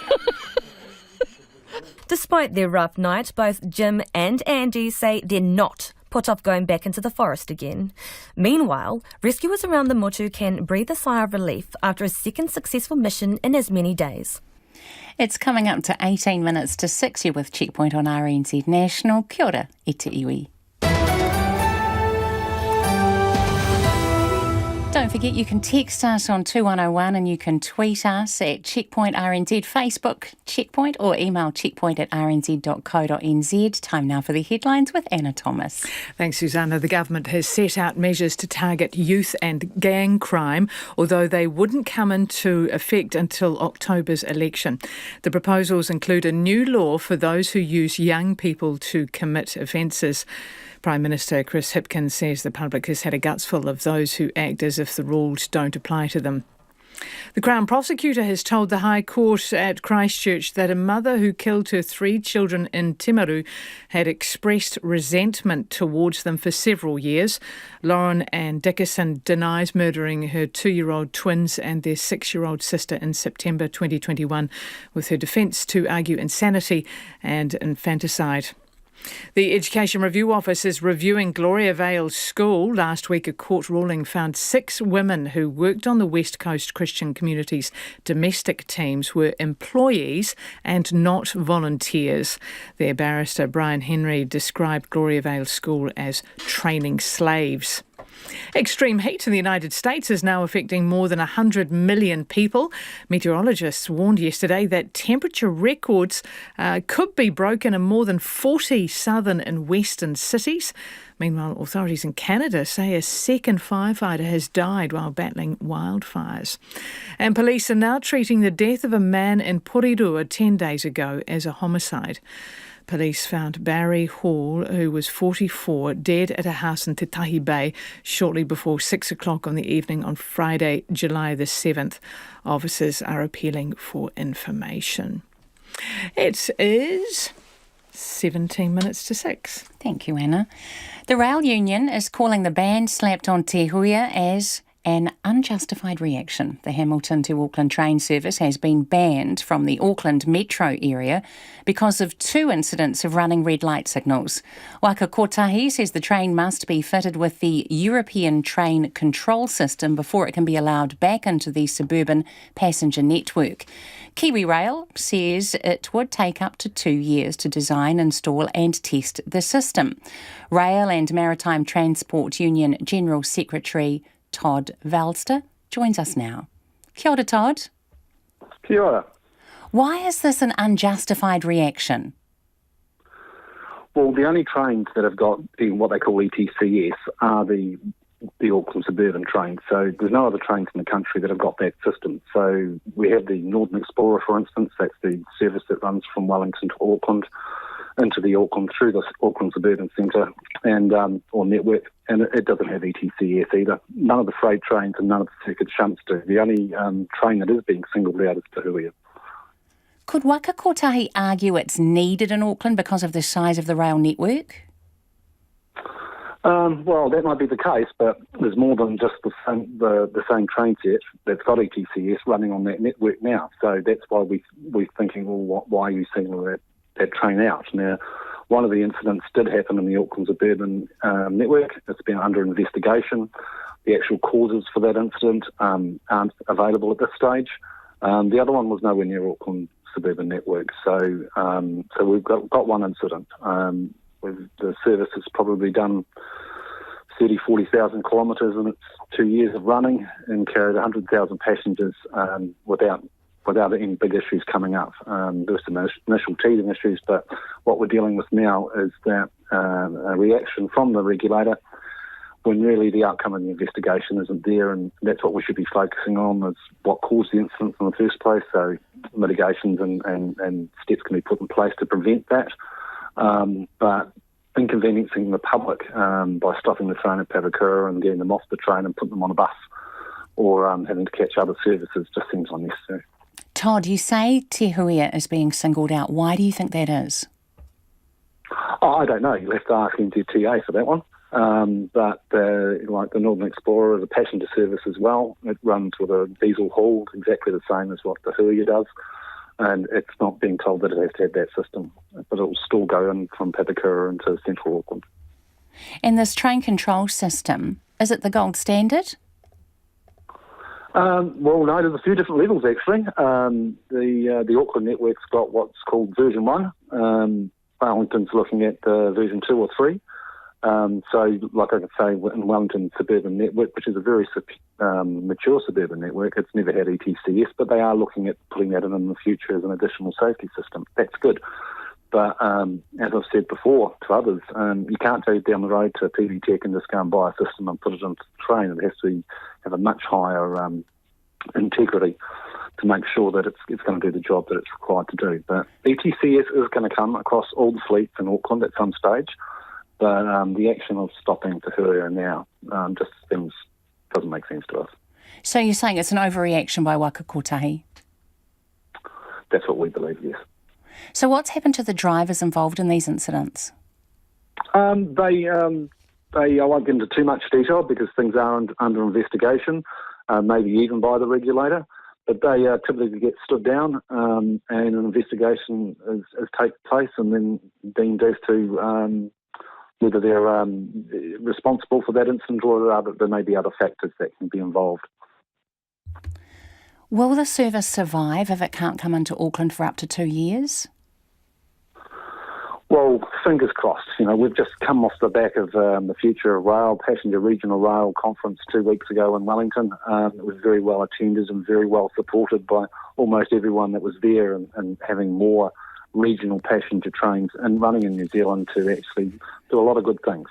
Despite their rough night, both Jim and Andy say they're not put off going back into the forest again. Meanwhile, rescuers around the Motu can breathe a sigh of relief after a second successful mission in as many days. It's coming up to 18 minutes to 6. You're with Checkpoint on RNZ National. Kia ora, e te iwi. Don't forget you can text us on 2101 and you can tweet us at Checkpoint RNZ, Facebook Checkpoint, or email checkpoint@rnz.co.nz. Time now for the headlines with Anna Thomas. Thanks, Susanna. The government has set out measures to target youth and gang crime, although they wouldn't come into effect until October's election. The proposals include a new law for those who use young people to commit offences. Prime Minister Chris Hipkins says the public has had a gutsful of those who act as if the rules don't apply to them. The Crown Prosecutor has told the High Court at Christchurch that a mother who killed her 3 children in Timaru had expressed resentment towards them for several years. Lauren Ann Dickerson denies murdering her 2-year-old twins and their 6-year-old sister in September 2021, with her defence to argue insanity and infanticide. The Education Review Office is reviewing Gloriavale School. Last week, a court ruling found 6 women who worked on the West Coast Christian community's domestic teams were employees and not volunteers. Their barrister, Brian Henry, described Gloriavale School as training slaves. Extreme heat in the United States is now affecting more than 100 million people. Meteorologists warned yesterday that temperature records could be broken in more than 40 southern and western cities. Meanwhile, authorities in Canada say a second firefighter has died while battling wildfires. And police are now treating the death of a man in Porirua 10 days ago as a homicide. Police found Barry Hall, who was 44, dead at a house in Te Tahi Bay shortly before 6 o'clock on the evening on Friday, July the 7th. Officers are appealing for information. It is 17 minutes to 6. Thank you, Anna. The Rail Union is calling the ban slapped on Te Huia as an unjustified reaction. The Hamilton to Auckland train service has been banned from the Auckland metro area because of 2 incidents of running red light signals. Waka Kotahi says the train must be fitted with the European train control system before it can be allowed back into the suburban passenger network. Kiwi Rail says it would take up to 2 years to design, install and test the system. Rail and Maritime Transport Union General Secretary Todd Valster joins us now. Kia ora, Todd. Kia ora. Why is this an unjustified reaction? Well, the only trains that have got what they call ETCS are the Auckland suburban trains. So there's no other trains in the country that have got that system. So we have the Northern Explorer, for instance. That's the service that runs from Wellington to Auckland, into the Auckland, through the Auckland Suburban Centre and or network, and it doesn't have ETCS either. None of the freight trains and none of the circuit shunts do. The only train that is being singled out is Te Huia. Could Waka Kotahi argue it's needed in Auckland because of the size of the rail network? Well, that might be the case, but there's more than just the same train set that's got ETCS running on that network now. So that's why we're thinking, well, why are you singling that train out? Now, one of the incidents did happen in the Auckland suburban network. It's been under investigation. The actual causes for that incident aren't available at this stage. The other one was nowhere near Auckland suburban network. So we've got one incident. The service has probably done 40,000 kilometres in its 2 years of running and carried 100,000 passengers without any big issues coming up. There were some initial teething issues, but what we're dealing with now is that a reaction from the regulator when really the outcome of the investigation isn't there, and that's what we should be focusing on, is what caused the incident in the first place, so mitigations and steps can be put in place to prevent that. But inconveniencing the public by stopping the train at Pavakura and getting them off the train and putting them on a bus or having to catch other services just seems unnecessary. Todd, you say Te Huia is being singled out. Why do you think that is? Oh, I don't know. You'll have to ask NZTA for that one. But like the Northern Explorer is a passenger service as well. It runs with a diesel haul, exactly the same as what the Huia does. And it's not being told that it has to have that system, but it will still go in from Papakura into central Auckland. And this train control system, is it the gold standard? Well, no, there's a few different levels actually. The Auckland network's got what's called version 1. Wellington's looking at version 2 or 3. So, like I could say, in Wellington Suburban Network, which is a very mature suburban network, it's never had ETCS, but they are looking at putting that in the future as an additional safety system. That's good. But as I've said before to others, you can't go down the road to PV Tech and just go and buy a system and put it into the train. It has to have a much higher integrity to make sure that it's going to do the job that it's required to do. But ETCS is going to come across all the fleets in Auckland at some stage. But the action of stopping Te Huia now just doesn't make sense to us. So you're saying it's an overreaction by Waka Kotahi? That's what we believe, yes. So what's happened to the drivers involved in these incidents? I won't get into too much detail because things are under investigation, maybe even by the regulator. But they typically get stood down and an investigation is take place and then deemed as to whether they're responsible for that incident or there may be other factors that can be involved. Will the service survive if it can't come into Auckland for up to 2 years? Well, fingers crossed. We've just come off the back of the Future of Rail, Passenger Regional Rail Conference 2 weeks ago in Wellington. It was very well attended and very well supported by almost everyone that was there and having more regional passenger trains and running in New Zealand to actually do a lot of good things.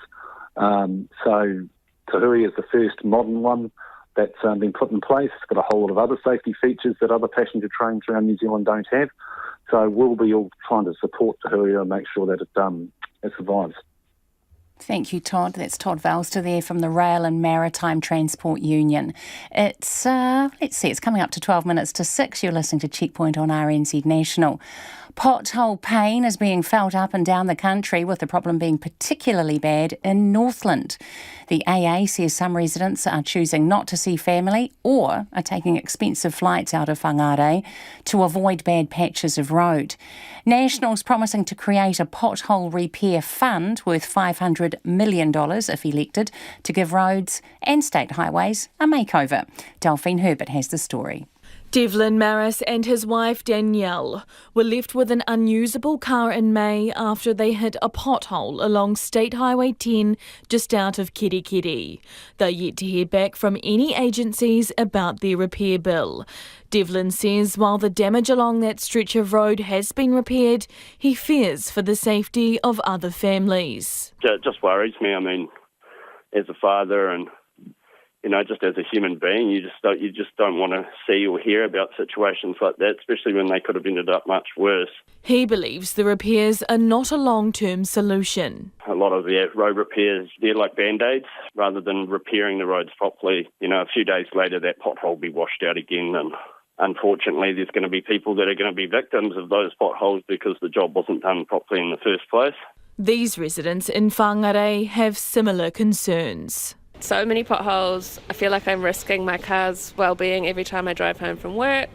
So Te Huia is the first modern one that's been put in place. It's got a whole lot of other safety features that other passenger trains around New Zealand don't have. So we'll be all trying to support Te Huia and make sure that it survives. Thank you, Todd. That's Todd Valster there from the Rail and Maritime Transport Union. It's, it's coming up to 12 minutes to 6. You're listening to Checkpoint on RNZ National. Pothole pain is being felt up and down the country, with the problem being particularly bad in Northland. The AA says some residents are choosing not to see family or are taking expensive flights out of Whakaari to avoid bad patches of road. National's promising to create a pothole repair fund worth $500 million, if elected, to give roads and state highways a makeover. Delphine Herbert has the story. Devlin Maris and his wife Danielle were left with an unusable car in May after they hit a pothole along State Highway 10 just out of Kirikiri. They're yet to hear back from any agencies about their repair bill. Devlin says while the damage along that stretch of road has been repaired, he fears for the safety of other families. It just worries me. I mean, as a father and just as a human being, you just don't want to see or hear about situations like that, especially when they could have ended up much worse. He believes the repairs are not a long-term solution. A lot of the road repairs, they're like Band-Aids. Rather than repairing the roads properly, a few days later that pothole will be washed out again, and unfortunately there's going to be people that are going to be victims of those potholes because the job wasn't done properly in the first place. These residents in Whakaari have similar concerns. So many potholes. I feel like I'm risking my car's well-being every time I drive home from work.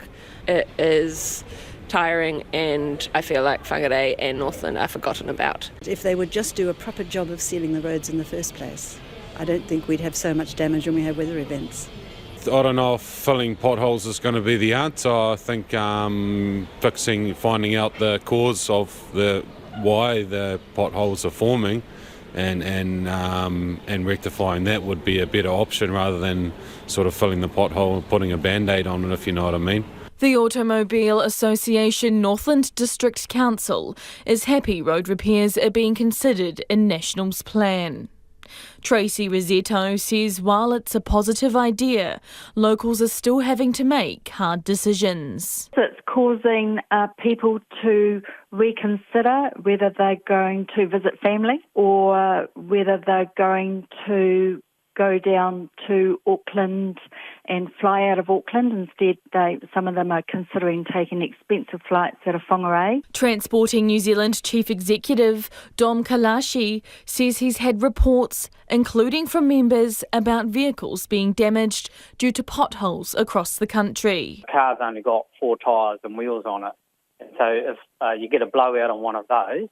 It is tiring, and I feel like Whakaari and Northland are forgotten about. If they would just do a proper job of sealing the roads in the first place, I don't think we'd have so much damage when we have weather events. I don't know if filling potholes is going to be the answer. I think finding out the cause of why the potholes are forming and rectifying that would be a better option rather than sort of filling the pothole and putting a Band-Aid on it, if you know what I mean. The Automobile Association Northland District Council is happy road repairs are being considered in National's plan. Tracy Rossetto says while it's a positive idea, locals are still having to make hard decisions. It's causing people to reconsider whether they're going to visit family or whether they're going to go down to Auckland and fly out of Auckland. Instead, some of them are considering taking expensive flights out of Whakaari. Transporting New Zealand Chief Executive Dom Kalashi says he's had reports, including from members, about vehicles being damaged due to potholes across the country. The car's only got 4 tyres and wheels on it. And so if you get a blowout on one of those,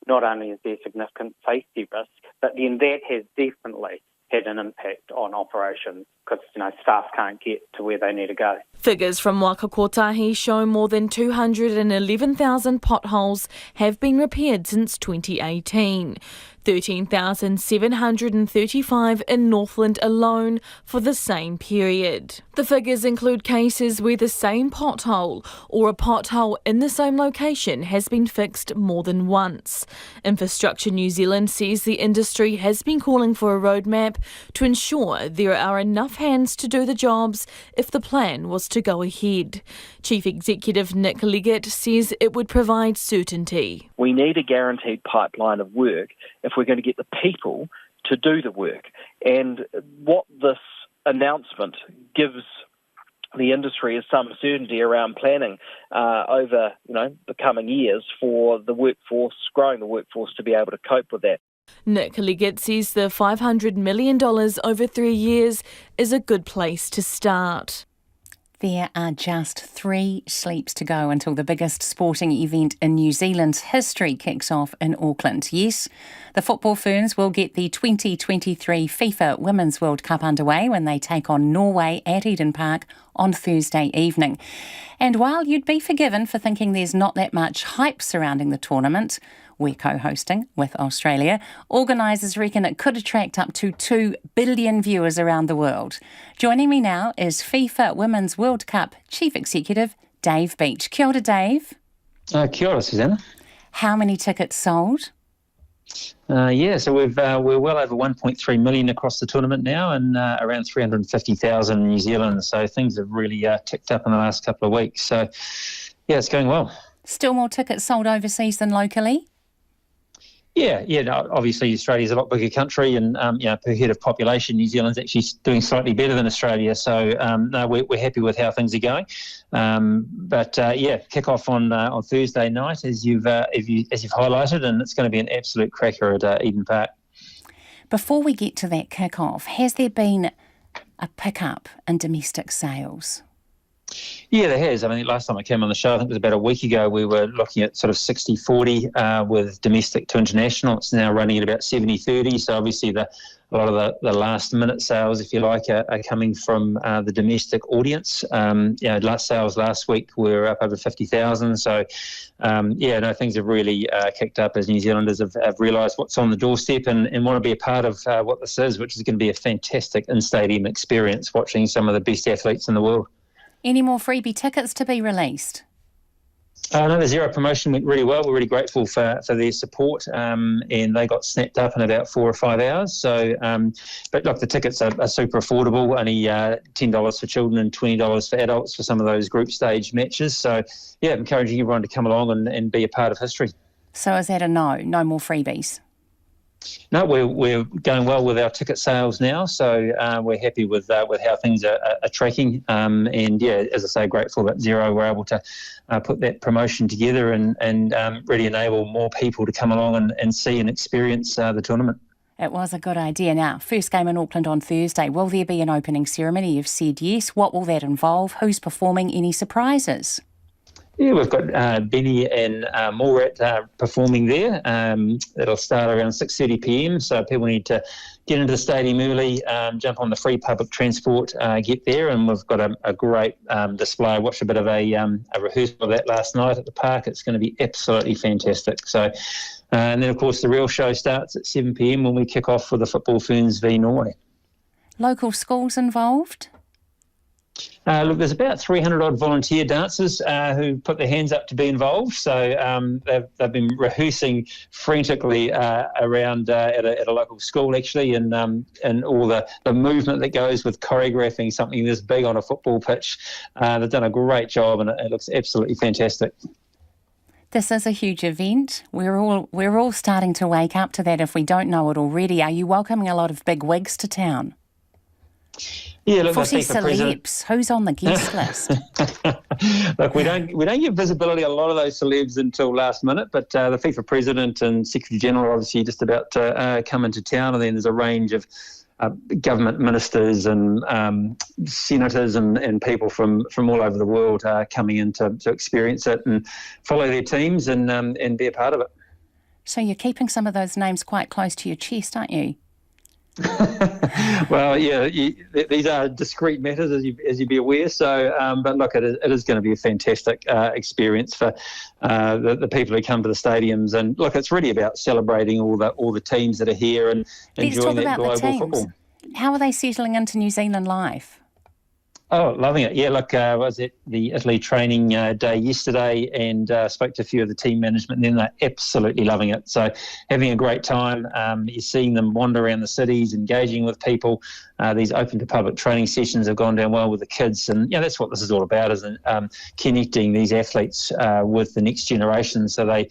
not only is there significant safety risk, but then that has definitely had an impact on operations because, staff can't get to where they need to go. Figures from Waka Kotahi show more than 211,000 potholes have been repaired since 2018. 13,735 in Northland alone for the same period. The figures include cases where the same pothole or a pothole in the same location has been fixed more than once. Infrastructure New Zealand says the industry has been calling for a roadmap to ensure there are enough hands to do the jobs if the plan was to go ahead. Chief Executive Nick Leggett says it would provide certainty. We need a guaranteed pipeline of work if we're going to get the people to do the work. And what this announcement gives the industry is some certainty around planning over the coming years for the workforce, growing the workforce to be able to cope with that. Nick Leggett says the $500 million over 3 years is a good place to start. There are just 3 sleeps to go until the biggest sporting event in New Zealand's history kicks off in Auckland. Yes, the football Ferns will get the 2023 FIFA Women's World Cup underway when they take on Norway at Eden Park on Thursday evening. And while you'd be forgiven for thinking there's not that much hype surrounding the tournament, we're co-hosting with Australia. Organisers reckon it could attract up to 2 billion viewers around the world. Joining me now is FIFA Women's World Cup Chief Executive Dave Beach. Kia ora, Dave. Kia ora, Susanna. How many tickets sold? So we're well over 1.3 million across the tournament now and around 350,000 in New Zealand. So things have really ticked up in the last couple of weeks. So, yeah, it's going well. Still more tickets sold overseas than locally? Obviously Australia's a lot bigger country and, per head of population, New Zealand's actually doing slightly better than Australia. So, we're happy with how things are going. Kick off on Thursday night as you've highlighted, and it's going to be an absolute cracker at Eden Park. Before we get to that kick-off, has there been a pick-up in domestic sales? Yeah, there has. I mean, last time I came on the show, I think it was about a week ago, we were looking at sort of 60-40 with domestic to international. It's now running at about 70-30. So obviously a lot of the last-minute sales, if you like, are coming from the domestic audience. Last sales last week were up over 50,000. So, things have really kicked up as New Zealanders have realised what's on the doorstep and want to be a part of what this is, which is going to be a fantastic in-stadium experience, watching some of the best athletes in the world. Any more freebie tickets to be released? No, the Zero promotion went really well. We're really grateful for their support, and they got snapped up in about 4 or 5 hours. So, but look, the tickets are super affordable, only $10 for children and $20 for adults for some of those group stage matches. So, yeah, encouraging everyone to come along and be a part of history. So is that a no? No more freebies? No, we're going well with our ticket sales now, so we're happy with how things are tracking. As I say, grateful that Zero were able to put that promotion together and really enable more people to come along and see and experience the tournament. It was a good idea. Now, first game in Auckland on Thursday. Will there be an opening ceremony? You've said yes. What will that involve? Who's performing? Any surprises? Yeah, we've got Benny and Morat performing there. It'll start around 6:30pm, so people need to get into the stadium early, jump on the free public transport, get there, and we've got a great display. I watched a bit of a rehearsal of that last night at the park. It's going to be absolutely fantastic. So, and then, of course, the real show starts at 7pm when we kick off with the Football Ferns v Norway. Local schools involved? Look, there's about 300-odd volunteer dancers who put their hands up to be involved. So they've been rehearsing frantically around at a local school, actually, and all the movement that goes with choreographing something this big on a football pitch. They've done a great job, and it looks absolutely fantastic. This is a huge event. We're all starting to wake up to that if we don't know it already. Are you welcoming a lot of big wigs to town? Yeah, look, Footy I think celebs. Who's on the guest list? Look, we don't get visibility on a lot of those celebs until last minute, but the FIFA president and secretary general are obviously just about to come into town, and then there's a range of government ministers and senators and people from all over the world coming in to experience it and follow their teams and be a part of it. So you're keeping some of those names quite close to your chest, aren't you? Well, yeah, these are discrete matters, as you be aware. So, but look, it is going to be a fantastic experience for the people who come to the stadiums. And look, it's really about celebrating all the teams that are here and enjoying that global football. How are they settling into New Zealand life? Oh, loving it. Yeah, look, I was at the Italy training day yesterday and spoke to a few of the team management, and then they're absolutely loving it. So having a great time. You're seeing them wander around the cities, engaging with people. These open to public training sessions have gone down well with the kids, and that's what this is all about, isn't it? Connecting these athletes with the next generation so they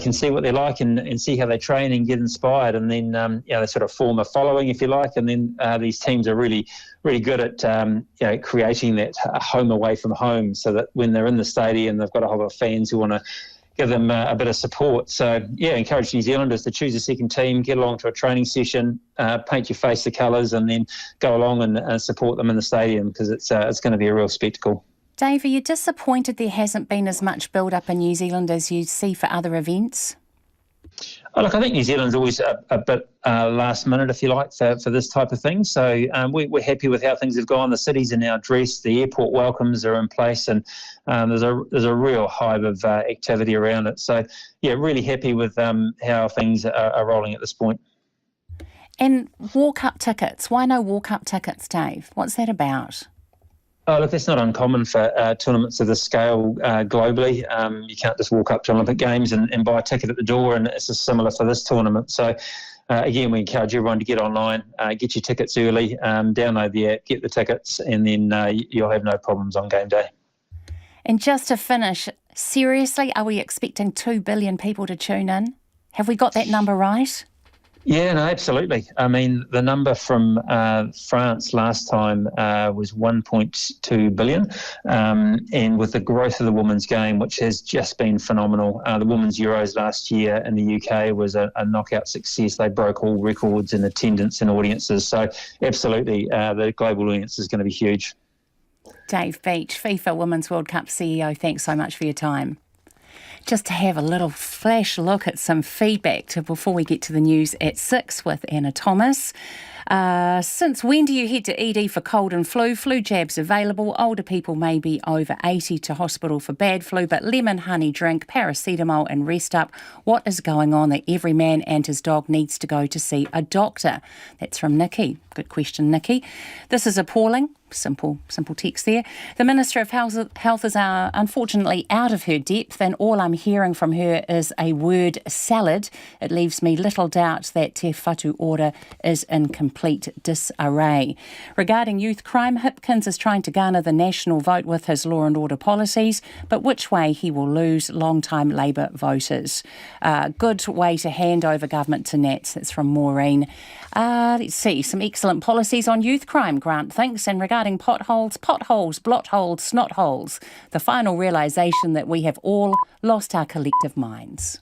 can see what they're like and see how they train and get inspired, and then they sort of form a following, if you like, and then these teams are really, really good at creating that home away from home, so that when they're in the stadium, they've got a whole lot of fans who want to give them a bit of support. So encourage New Zealanders to choose a second team, get along to a training session, paint your face the colours, and then go along and support them in the stadium, because it's going to be a real spectacle. Dave, are you disappointed there hasn't been as much build-up in New Zealand as you see for other events? Oh, look, I think New Zealand's always a bit last minute, if you like, for this type of thing. So we're happy with how things have gone. The cities are now dressed, the airport welcomes are in place, and there's a real hive of activity around it. So, really happy with how things are rolling at this point. And walk-up tickets. Why no walk-up tickets, Dave? What's that about? Oh, look, that's not uncommon for tournaments of this scale globally. You can't just walk up to Olympic Games and buy a ticket at the door, and it's similar for this tournament. So, again, we encourage everyone to get online, get your tickets early, download the app, get the tickets, and then you'll have no problems on game day. And just to finish, seriously, are we expecting 2 billion people to tune in? Have we got that number right? Yeah, no, absolutely. I mean, the number from France last time was 1.2 billion. And with the growth of the women's game, which has just been phenomenal, the Women's Euros last year in the UK was a knockout success. They broke all records in attendance and audiences. So absolutely, the global audience is going to be huge. Dave Beach, FIFA Women's World Cup CEO, thanks so much for your time. Just to have a little flash look at some feedback before we get to the news at 6 with Anna Thomas. Since when do you head to ED for cold and flu? Flu jabs available. Older people may be over 80 to hospital for bad flu, but lemon honey drink, paracetamol and rest up. What is going on that every man and his dog needs to go to see a doctor? That's from Nikki. Good question, Nikki. This is appalling. Simple text there. The Minister of Health is unfortunately out of her depth, and all I'm hearing from her is a word salad. It leaves me little doubt that Te Whatu order is in complete disarray. Regarding youth crime, Hipkins is trying to garner the national vote with his law and order policies, but which way he will lose long-time Labour voters. Good way to hand over government to Nats. That's from Maureen. Let's see, some excellent policies on youth crime, Grant thinks, and regarding potholes, blot holes, snot holes, the final realisation that we have all lost our collective minds.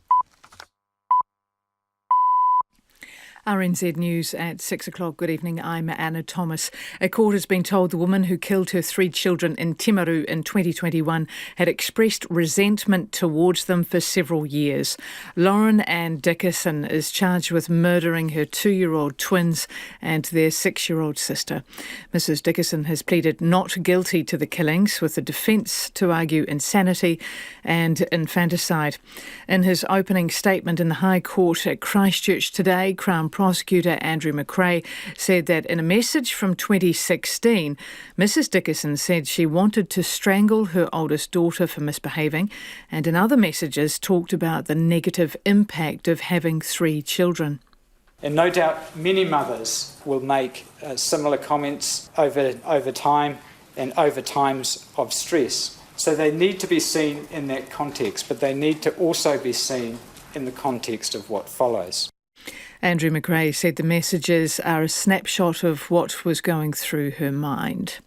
RNZ News at 6 o'clock. Good evening, I'm Anna Thomas. A court has been told the woman who killed her 3 children in Timaru in 2021 had expressed resentment towards them for several years. Lauren Ann Dickerson is charged with murdering her 2-year-old twins and their 6-year-old sister. Mrs Dickerson has pleaded not guilty to the killings, with the defence to argue insanity and infanticide. In his opening statement in the High Court at Christchurch today, Crown Prosecutor Andrew McRae said that in a message from 2016, Mrs Dickerson said she wanted to strangle her oldest daughter for misbehaving, and in other messages talked about the negative impact of having 3 children. And no doubt many mothers will make similar comments over time and over times of stress. So they need to be seen in that context, but they need to also be seen in the context of what follows. Andrew McRae said the messages are a snapshot of what was going through her mind.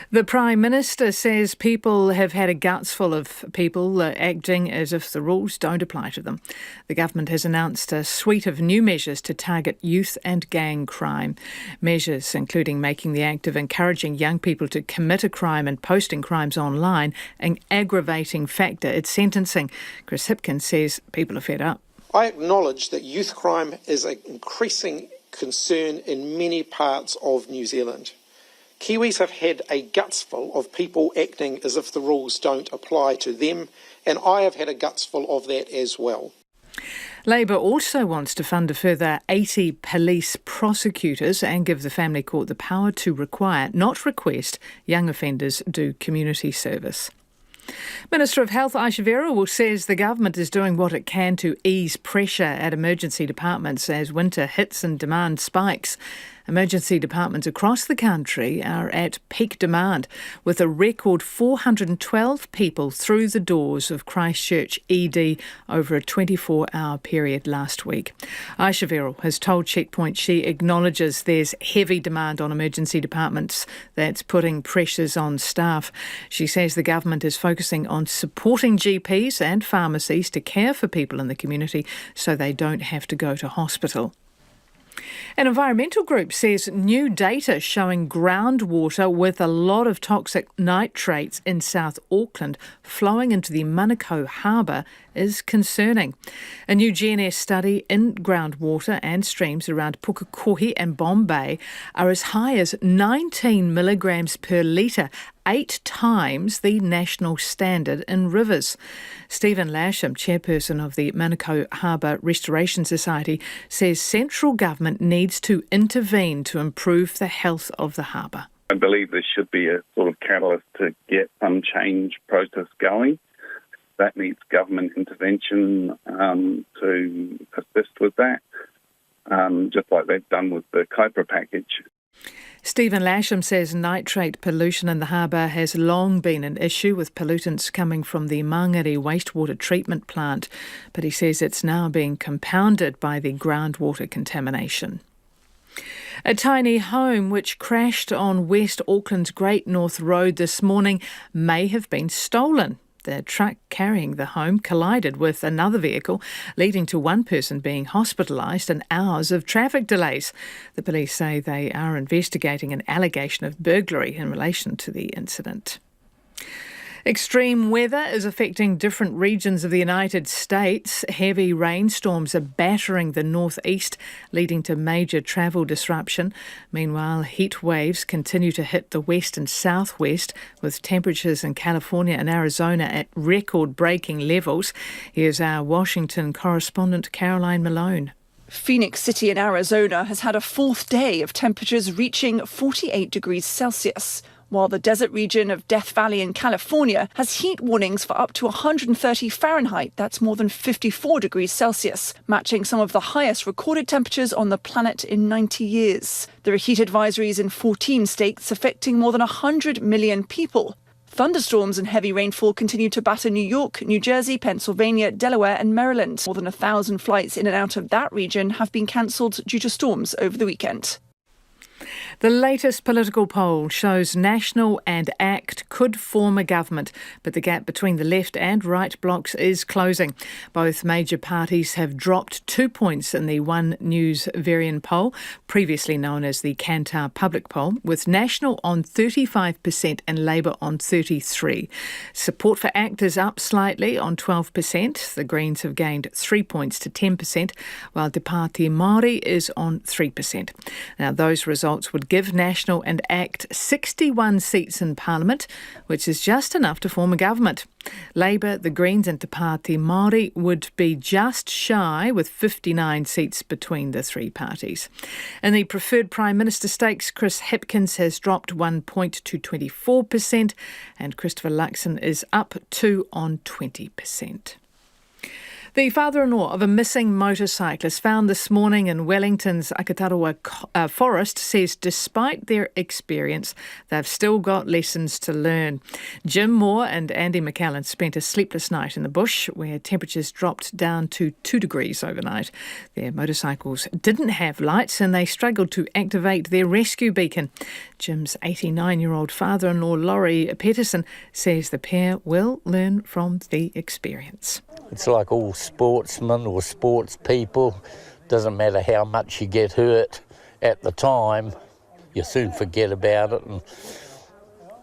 The Prime Minister says people have had a guts full of people acting as if the rules don't apply to them. The government has announced a suite of new measures to target youth and gang crime. Measures including making the act of encouraging young people to commit a crime and posting crimes online an aggravating factor at sentencing. Chris Hipkins says people are fed up. I acknowledge that youth crime is an increasing concern in many parts of New Zealand. Kiwis have had a gutsful of people acting as if the rules don't apply to them, and I have had a gutsful of that as well. Labor also wants to fund a further 80 police prosecutors and give the Family Court the power to require, not request, young offenders do community service. Minister of Health Aisha Verrall says the government is doing what it can to ease pressure at emergency departments as winter hits and demand spikes. Emergency departments across the country are at peak demand, with a record 412 people through the doors of Christchurch ED over a 24-hour period last week. Aisha Verrall has told Checkpoint she acknowledges there's heavy demand on emergency departments that's putting pressures on staff. She says the government is focusing on supporting GPs and pharmacies to care for people in the community so they don't have to go to hospital. An environmental group says new data showing groundwater with a lot of toxic nitrates in South Auckland flowing into the Manukau harbour is concerning. A new GNS study in groundwater and streams around Pukekohe and Bombay are as high as 19 milligrams per litre, 8 times the national standard in rivers. Stephen Lasham, chairperson of the Manukau Harbour Restoration Society, says central government needs to intervene to improve the health of the harbour. I believe there should be a sort of catalyst to get some change process going. That needs government intervention to assist with that, just like they've done with the Kaipara package. Stephen Lasham says nitrate pollution in the harbour has long been an issue, with pollutants coming from the Mangere wastewater treatment plant, but he says it's now being compounded by the groundwater contamination. A tiny home which crashed on West Auckland's Great North Road this morning may have been stolen. The truck carrying the home collided with another vehicle, leading to one person being hospitalised and hours of traffic delays. The police say they are investigating an allegation of burglary in relation to the incident. Extreme weather is affecting different regions of the United States. Heavy rainstorms are battering the northeast, leading to major travel disruption. Meanwhile, heat waves continue to hit the west and southwest, with temperatures in California and Arizona at record-breaking levels. Here's our Washington correspondent Caroline Malone. Phoenix City in Arizona has had a 4th day of temperatures reaching 48 degrees Celsius, while the desert region of Death Valley in California has heat warnings for up to 130 Fahrenheit, that's more than 54 degrees Celsius, matching some of the highest recorded temperatures on the planet in 90 years. There are heat advisories in 14 states affecting more than 100 million people. Thunderstorms and heavy rainfall continue to batter New York, New Jersey, Pennsylvania, Delaware and Maryland. More than 1,000 flights in and out of that region have been cancelled due to storms over the weekend. The latest political poll shows National and ACT could form a government, but the gap between the left and right blocs is closing. Both major parties have dropped 2 points in the One News Varian poll, previously known as the Kantar Public Poll, with National on 35% and Labour on 33%. Support for ACT is up slightly on 12%. The Greens have gained 3 points to 10%, while Te Pāti Māori is on 3%. Now, those results would give National and ACT 61 seats in Parliament, which is just enough to form a government. Labour, the Greens and Te Pāti Māori would be just shy, with 59 seats between the three parties. In the preferred Prime Minister stakes, Chris Hipkins has dropped 1 point to 24%, and Christopher Luxon is up 2 on 20%. The father-in-law of a missing motorcyclist found this morning in Wellington's Akatarua forest says despite their experience, they've still got lessons to learn. Jim Moore and Andy McCallan spent a sleepless night in the bush where temperatures dropped down to 2 degrees overnight. Their motorcycles didn't have lights and they struggled to activate their rescue beacon. Jim's 89-year-old father-in-law, Laurie Peterson, says the pair will learn from the experience. It's like all sportsmen or sports people. Doesn't matter how much you get hurt at the time, you soon forget about it and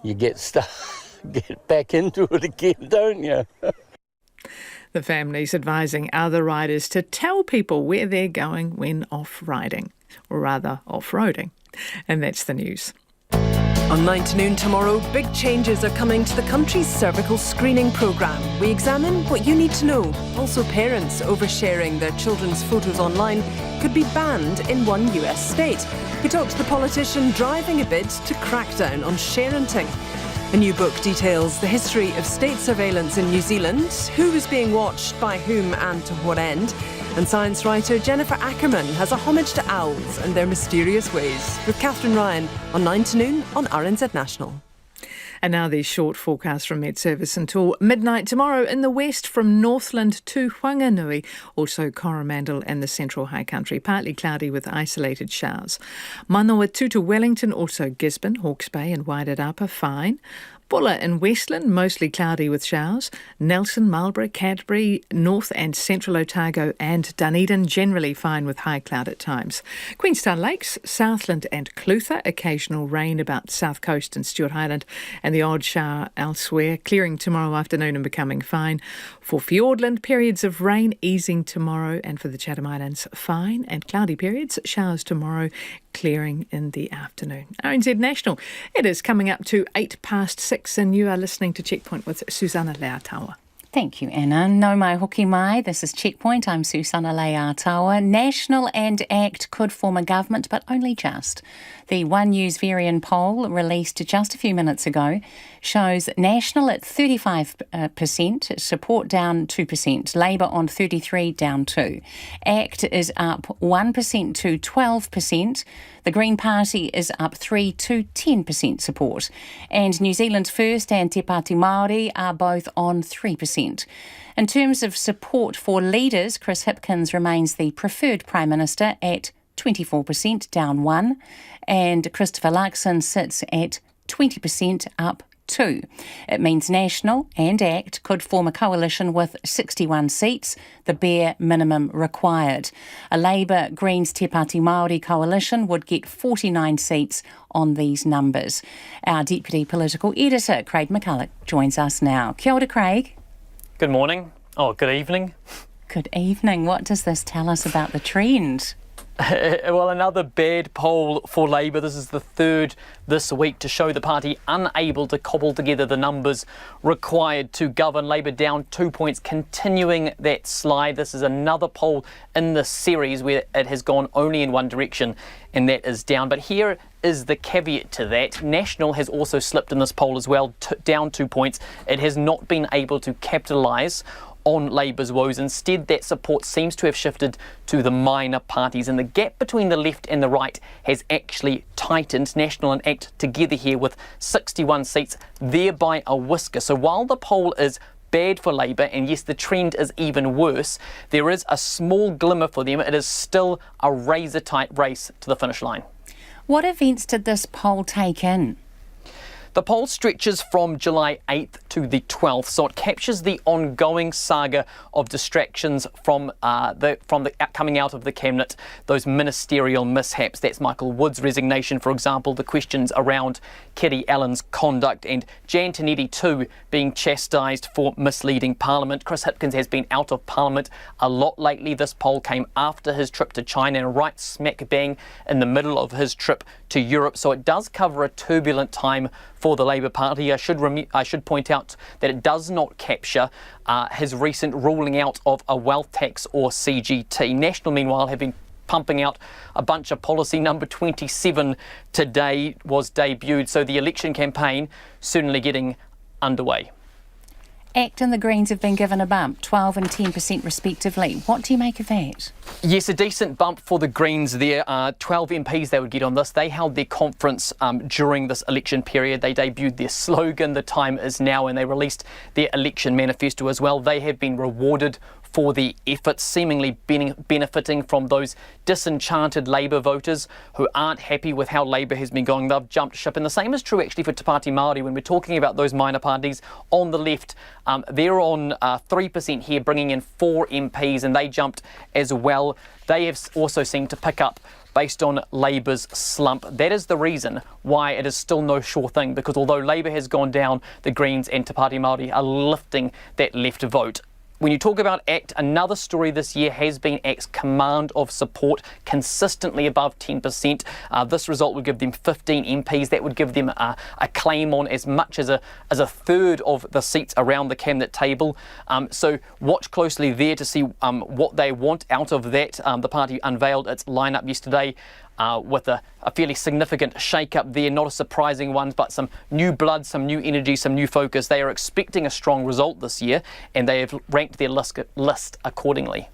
you get back into it again, don't you? The family's advising other riders to tell people where they're going when off-riding, or rather off-roading. And that's the news. On 9 to noon tomorrow, big changes are coming to the country's cervical screening programme. We examine what you need to know. Also, parents oversharing their children's photos online could be banned in one US state. We talk to the politician driving a bid to crack down on sharenting. A new book details the history of state surveillance in New Zealand, who is being watched by whom and to what end. And science writer Jennifer Ackerman has a homage to owls and their mysterious ways, with Catherine Ryan on 9 to noon on RNZ National. And now the short forecast from Met Service until midnight tomorrow in the west from Northland to Whanganui, also Coromandel and the central high country, partly cloudy with isolated showers. Manawatu to Wellington, also Gisborne, Hawke's Bay and Wairarapa, fine. Bulla and Westland, mostly cloudy with showers. Nelson, Marlborough, Cadbury, North and Central Otago and Dunedin, generally fine with high cloud at times. Queenstown Lakes, Southland and Clutha, occasional rain about South Coast and Stewart Highland, and the odd shower elsewhere, clearing tomorrow afternoon and becoming fine. For Fiordland, periods of rain easing tomorrow, and for the Chatham Islands, fine and cloudy periods, showers tomorrow, clearing in the afternoon. RNZ National, it is coming up to 6:08 and you are listening to Checkpoint with Susanna Leatawa. Thank you, Anna. No mai hoki mai. This is Checkpoint. I'm Susanna Leatawa. National and ACT could form a government, but only just. The One News Varian poll, released just a few minutes ago, shows National at 35%, support down 2%, Labour on 33%, down 2%. ACT is up 1% to 12%. The Green Party is up 3 to 10% support. And New Zealand First and Te Pāti Māori are both on 3%. In terms of support for leaders, Chris Hipkins remains the preferred Prime Minister at 24%, down 1%, and Christopher Luxon sits at 20%, up 2%. It means National and ACT could form a coalition with 61 seats, the bare minimum required. A Labour Greens Te Pāti Māori coalition would get 49 seats on these numbers. Our Deputy Political Editor, Craig McCulloch, joins us now. Kia ora, Craig. Good morning. Oh, good evening. Good evening. What does this tell us about the trend? Well, another bad poll for Labour. This is the third this week to show the party unable to cobble together the numbers required to govern. Labour down 2 points, continuing that slide. This is another poll in the series where it has gone only in one direction, and that is down. But here is the caveat to that. National has also slipped in this poll as well, down 2 points. It has not been able to capitalise on Labour's woes. Instead, that support seems to have shifted to the minor parties, and the gap between the left and the right has actually tightened. National and ACT together here with 61 seats, thereby a whisker. So while the poll is bad for Labour, and yes, the trend is even worse, there is a small glimmer for them. It is still a razor-tight race to the finish line. What events did this poll take in? The poll stretches from July 8th to the 12th, so it captures the ongoing saga of distractions from the coming out of the cabinet, those ministerial mishaps. That's Michael Wood's resignation, for example, the questions around Kitty Allen's conduct, and Jan Tinetti too being chastised for misleading Parliament. Chris Hipkins has been out of Parliament a lot lately. This poll came after his trip to China and right smack bang in the middle of his trip to Europe, so it does cover a turbulent time for the Labour Party. I should point out that it does not capture his recent ruling out of a wealth tax or CGT. National, meanwhile, have been pumping out a bunch of policy. Number 27 today was debuted, so the election campaign certainly getting underway. ACT and the Greens have been given a bump, 12 and 10% respectively. What do you make of that? Yes, a decent bump for the Greens there. 12 MPs they would get on this. They held their conference during this election period. They debuted their slogan, "The time is now," and they released their election manifesto as well. They have been rewarded for the efforts, seemingly benefiting from those disenchanted Labour voters who aren't happy with how Labour has been going. They've jumped ship, and the same is true actually for Te Pāti Māori. When we're talking about those minor parties on the left, they're on 3% here, bringing in 4 MPs, and they jumped as well. They have also seemed to pick up based on Labour's slump. That is the reason why it is still no sure thing, because although Labour has gone down, the Greens and Te Pāti Māori are lifting that left vote. When you talk about ACT, another story this year has been ACT's command of support, consistently above 10%. This result would give them 15 MPs. That would give them a claim on as much as a third of the seats around the cabinet table. So watch closely there to see what they want out of that. The party unveiled its lineup yesterday. With a fairly significant shake-up there, not a surprising one, but some new blood, some new energy, some new focus. They are expecting a strong result this year, and they have ranked their list accordingly.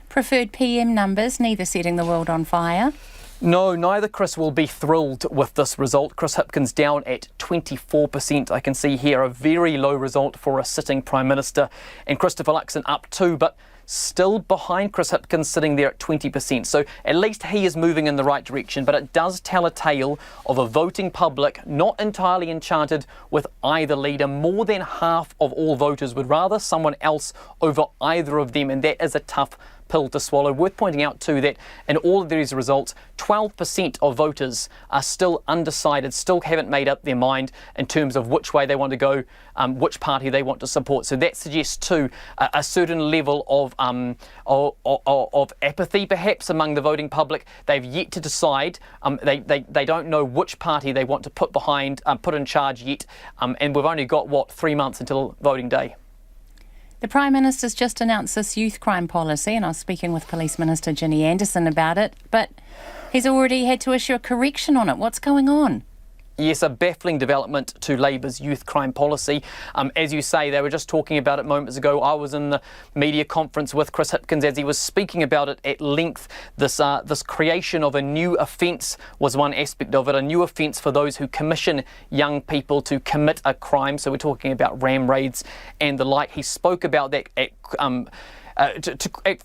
Preferred PM numbers, neither setting the world on fire. No, neither Chris will be thrilled with this result. Chris Hipkins down at 24%. I can see here a very low result for a sitting Prime Minister, and Christopher Luxon up too, but still behind Chris Hipkins, sitting there at 20%. So at least he is moving in the right direction, but it does tell a tale of a voting public not entirely enchanted with either leader. More than half of all voters would rather someone else over either of them, and that is a tough pill to swallow. Worth pointing out too that in all of these results, 12% of voters are still undecided, still haven't made up their mind in terms of which way they want to go, which party they want to support. So that suggests too a certain level of apathy perhaps among the voting public. They've yet to decide. They don't know which party they want to put in charge yet, and we've only got 3 months until voting day. The Prime Minister's just announced this youth crime policy, and I was speaking with Police Minister Ginny Anderson about it, but he's already had to issue a correction on it. What's going on? Yes, a baffling development to Labour's youth crime policy. As you say, they were just talking about it moments ago. I was in the media conference with Chris Hipkins as he was speaking about it at length. This creation of a new offence was one aspect of it, a new offence for those who commission young people to commit a crime. So we're talking about ram raids and the like. He spoke about that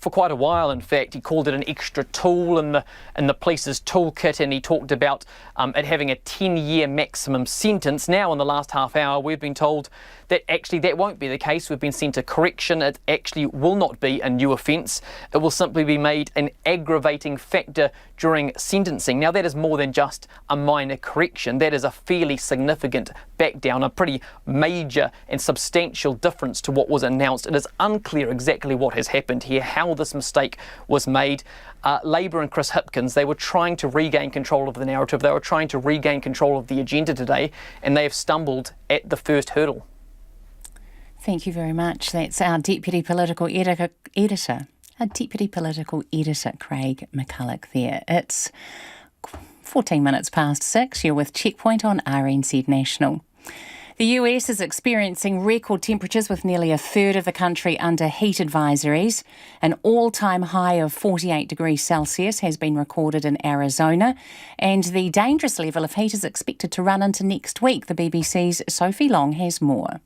for quite a while. In fact, he called it an extra tool in the police's toolkit, and he talked about it having a 10-year maximum sentence. Now, in the last half hour, we've been told that actually that won't be the case. We've been sent a correction. It actually will not be a new offence. It will simply be made an aggravating factor during sentencing. Now, that is more than just a minor correction. That is a fairly significant back down, a pretty major and substantial difference to what was announced. It is unclear exactly what has happened here, how this mistake was made. Labour and Chris Hipkins, they were trying to regain control of the narrative. They were trying to regain control of the agenda today, and they have stumbled at the first hurdle. Thank you very much. That's our Deputy Political Editor, Craig McCulloch there. It's 14 minutes past 6. You're with Checkpoint on RNZ National. The US is experiencing record temperatures with nearly a third of the country under heat advisories. An all-time high of 48 degrees Celsius has been recorded in Arizona, and the dangerous level of heat is expected to run into next week. The BBC's Sophie Long has more.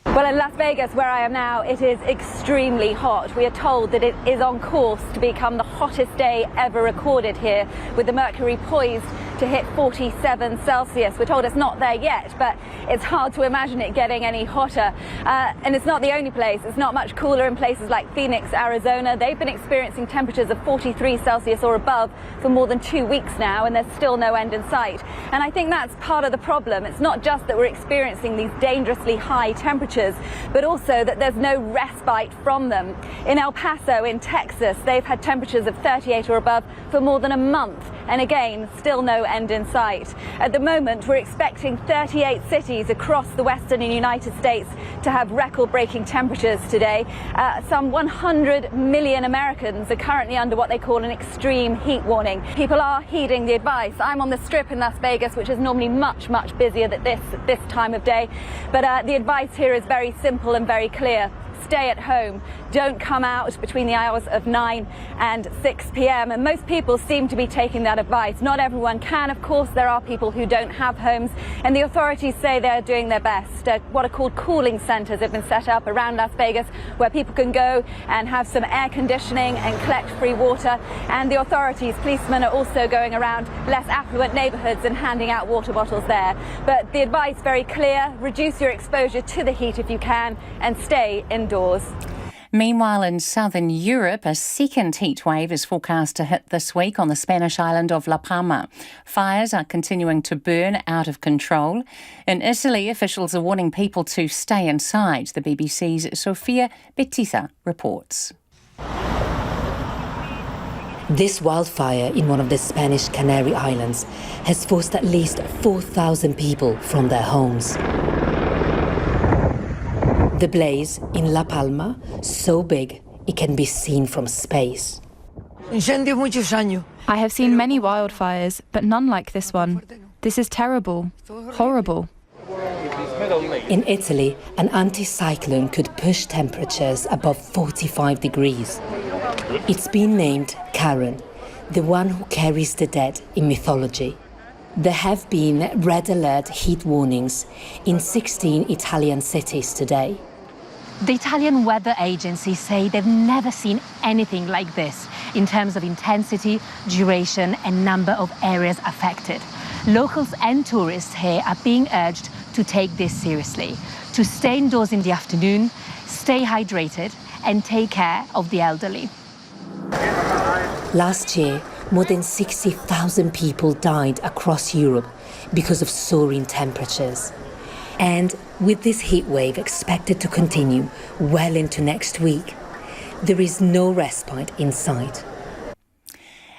Well, in Las Vegas, where I am now, it is extremely hot. We are told that it is on course to become the hottest day ever recorded here, with the mercury poised to hit 47 Celsius. We're told it's not there yet, but it's hard to imagine it getting any hotter. And it's not the only place. It's not much cooler in places like Phoenix, Arizona. They've been experiencing temperatures of 43 Celsius or above for more than 2 weeks now, and there's still no end in sight. And I think that's part of the problem. It's not just that we're experiencing these dangerously high temperatures, but also that there's no respite from them. In El Paso, in Texas, they've had temperatures of 38 or above for more than a month, and again, still no end in sight. At the moment, we're expecting 38 cities across the western United States to have record-breaking temperatures today. Some 100 million Americans are currently under what they call an extreme heat warning. People are heeding the advice. I'm on the Strip in Las Vegas, which is normally much busier than this time of day, but the advice here is very simple and very clear. Stay at home. Don't come out between the hours of 9 and 6 p.m. And most people seem to be taking that advice. Not everyone can, of course. There are people who don't have homes, and the authorities say they're doing their best. What are called cooling centres have been set up around Las Vegas where people can go and have some air conditioning and collect free water. And the authorities, policemen, are also going around less affluent neighbourhoods and handing out water bottles there. But the advice very clear: reduce your exposure to the heat if you can and stay indoors. Meanwhile, in southern Europe, a second heatwave is forecast to hit this week on the Spanish island of La Palma. Fires are continuing to burn out of control. In Italy, officials are warning people to stay inside. The BBC's Sofia Bettiza reports. This wildfire in one of the Spanish Canary Islands has forced at least 4,000 people from their homes. The blaze in La Palma, so big it can be seen from space. I have seen many wildfires, but none like this one. This is terrible, horrible. In Italy, an anticyclone could push temperatures above 45 degrees. It's been named Karen, the one who carries the dead in mythology. There have been red alert heat warnings in 16 Italian cities today. The Italian weather agencies say they've never seen anything like this in terms of intensity, duration and number of areas affected. Locals and tourists here are being urged to take this seriously, to stay indoors in the afternoon, stay hydrated and take care of the elderly. Last year, more than 60,000 people died across Europe because of soaring temperatures. And with this heatwave expected to continue well into next week, there is no respite in sight.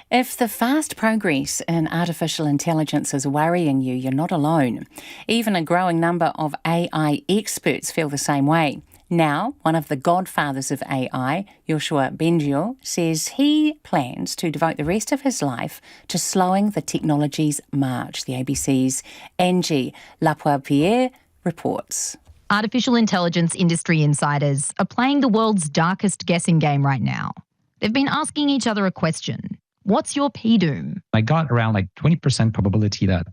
If the fast progress in artificial intelligence is worrying you, you're not alone. Even a growing number of AI experts feel the same way. Now, one of the godfathers of AI, Yoshua Bengio, says he plans to devote the rest of his life to slowing the technology's march. The ABC's Angie Lapoire reports. Artificial intelligence industry insiders are playing the world's darkest guessing game right now. They've been asking each other a question. What's your PDOOM? I got around 20% probability that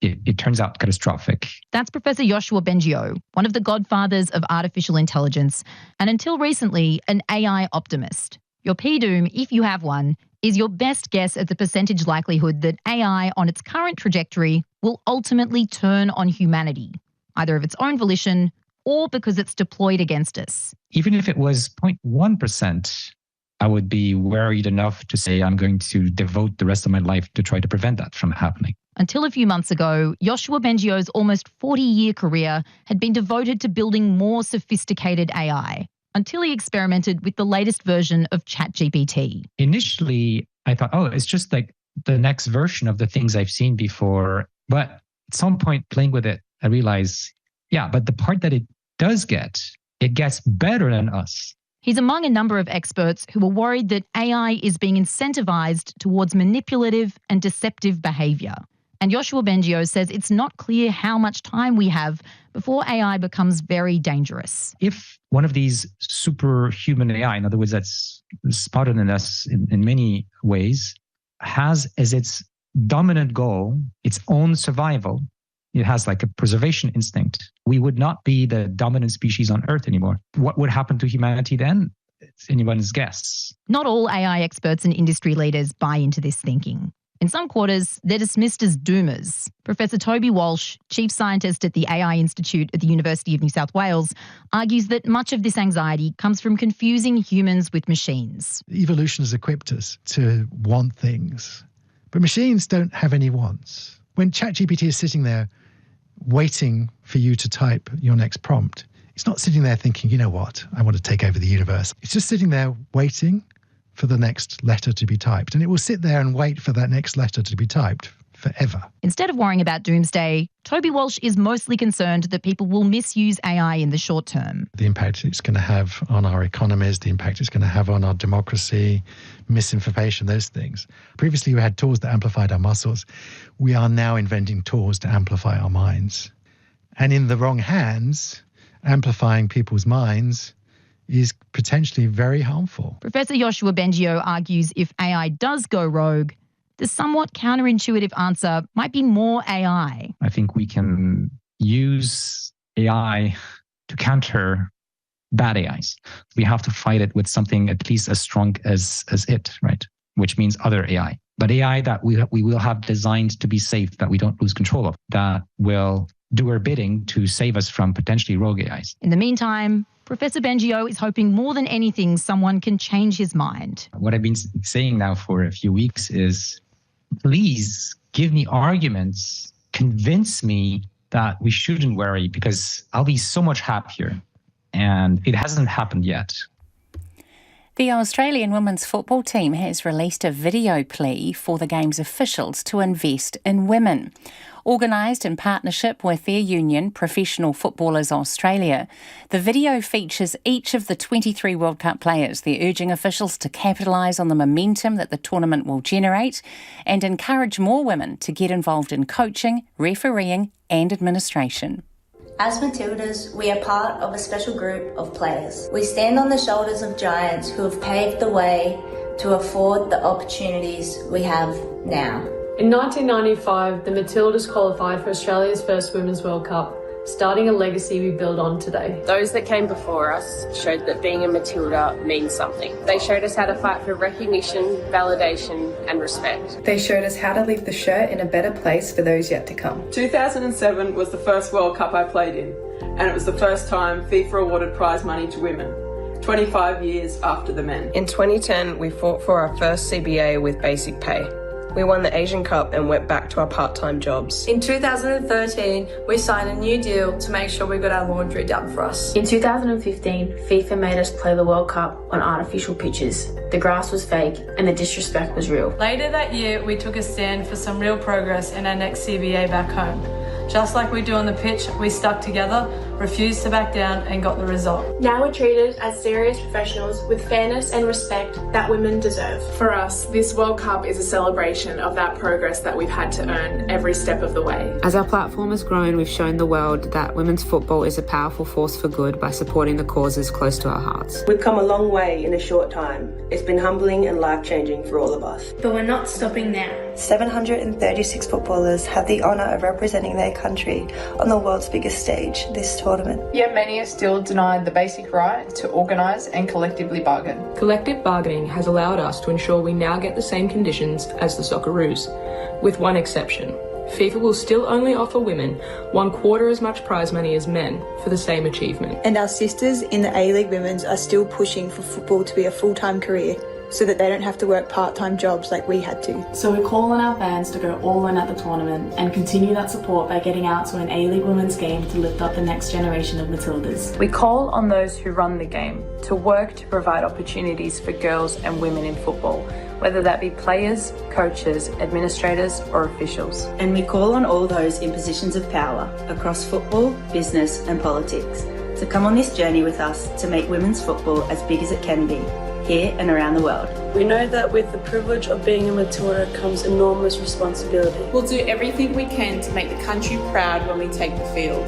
it turns out catastrophic. That's Professor Yoshua Bengio, one of the godfathers of artificial intelligence, and until recently, an AI optimist. Your PDOOM, if you have one, is your best guess at the percentage likelihood that AI on its current trajectory will ultimately turn on humanity, either of its own volition or because it's deployed against us. Even if it was 0.1%, I would be worried enough to say I'm going to devote the rest of my life to try to prevent that from happening. Until a few months ago, Yoshua Bengio's almost 40-year career had been devoted to building more sophisticated AI, until he experimented with the latest version of ChatGPT. Initially, I thought, it's just like the next version of the things I've seen before. But at some point playing with it, I realized, but the part that it does get, it gets better than us. He's among a number of experts who are worried that AI is being incentivized towards manipulative and deceptive behavior. And Yoshua Bengio says it's not clear how much time we have before AI becomes very dangerous. If one of these superhuman AI, in other words, that's smarter than us in many ways, has as its dominant goal its own survival, it has like a preservation instinct, we would not be the dominant species on Earth anymore. What would happen to humanity then? It's anyone's guess. Not all AI experts and industry leaders buy into this thinking. In some quarters, they're dismissed as doomers. Professor Toby Walsh, Chief Scientist at the AI Institute at the University of New South Wales, argues that much of this anxiety comes from confusing humans with machines. Evolution has equipped us to want things, but machines don't have any wants. When ChatGPT is sitting there waiting for you to type your next prompt, it's not sitting there thinking, you know what, I want to take over the universe. It's just sitting there waiting for the next letter to be typed. And it will sit there and wait for that next letter to be typed forever. Instead of worrying about doomsday, Toby Walsh is mostly concerned that people will misuse AI in the short term. The impact it's going to have on our economies, the impact it's going to have on our democracy, misinformation, those things. Previously, we had tools that amplified our muscles. We are now inventing tools to amplify our minds. And in the wrong hands, amplifying people's minds is potentially very harmful. Professor Yoshua Bengio argues if AI does go rogue, the somewhat counterintuitive answer might be more AI. I think we can use AI to counter bad AIs. We have to fight it with something at least as strong as it, right? Which means other AI. But AI that we will have designed to be safe, that we don't lose control of, that will do our bidding to save us from potentially rogue AIs. In the meantime, Professor Bengio is hoping more than anything someone can change his mind. What I've been saying now for a few weeks is, please give me arguments, convince me that we shouldn't worry, because I'll be so much happier. And it hasn't happened yet. The Australian women's football team has released a video plea for the game's officials to invest in women. Organised in partnership with their union, Professional Footballers Australia, the video features each of the 23 World Cup players. They're urging officials to capitalise on the momentum that the tournament will generate and encourage more women to get involved in coaching, refereeing and administration. As Matildas, we are part of a special group of players. We stand on the shoulders of giants who have paved the way to afford the opportunities we have now. In 1995, the Matildas qualified for Australia's first Women's World Cup, starting a legacy we build on today. Those that came before us showed that being a Matilda means something. They showed us how to fight for recognition, validation and respect. They showed us how to leave the shirt in a better place for those yet to come. 2007 was the first World Cup I played in, and it was the first time FIFA awarded prize money to women, 25 years after the men. In 2010, we fought for our first CBA with basic pay. We won the Asian Cup and went back to our part-time jobs. In 2013, we signed a new deal to make sure we got our laundry done for us. In 2015, FIFA made us play the World Cup on artificial pitches. The grass was fake and the disrespect was real. Later that year, we took a stand for some real progress in our next CBA back home. Just like we do on the pitch, we stuck together, refused to back down and got the result. Now we're treated as serious professionals with fairness and respect that women deserve. For us, this World Cup is a celebration of that progress that we've had to earn every step of the way. As our platform has grown, we've shown the world that women's football is a powerful force for good by supporting the causes close to our hearts. We've come a long way in a short time. It's been humbling and life-changing for all of us. But we're not stopping now. 736 footballers have the honour of representing their country on the world's biggest stage, this tournament. Yet many are still denied the basic right to organise and collectively bargain. Collective bargaining has allowed us to ensure we now get the same conditions as the Socceroos, with one exception. FIFA will still only offer women 1/4 as much prize money as men for the same achievement. And our sisters in the A-League Women's are still pushing for football to be a full-time career, so that they don't have to work part-time jobs like we had to. So we call on our fans to go all in at the tournament and continue that support by getting out to an A-League Women's game to lift up the next generation of Matildas. We call on those who run the game to work to provide opportunities for girls and women in football, whether that be players, coaches, administrators or officials. And we call on all those in positions of power across football, business and politics to come on this journey with us to make women's football as big as it can be, here and around the world. We know that with the privilege of being a Matilda comes enormous responsibility. We'll do everything we can to make the country proud when we take the field,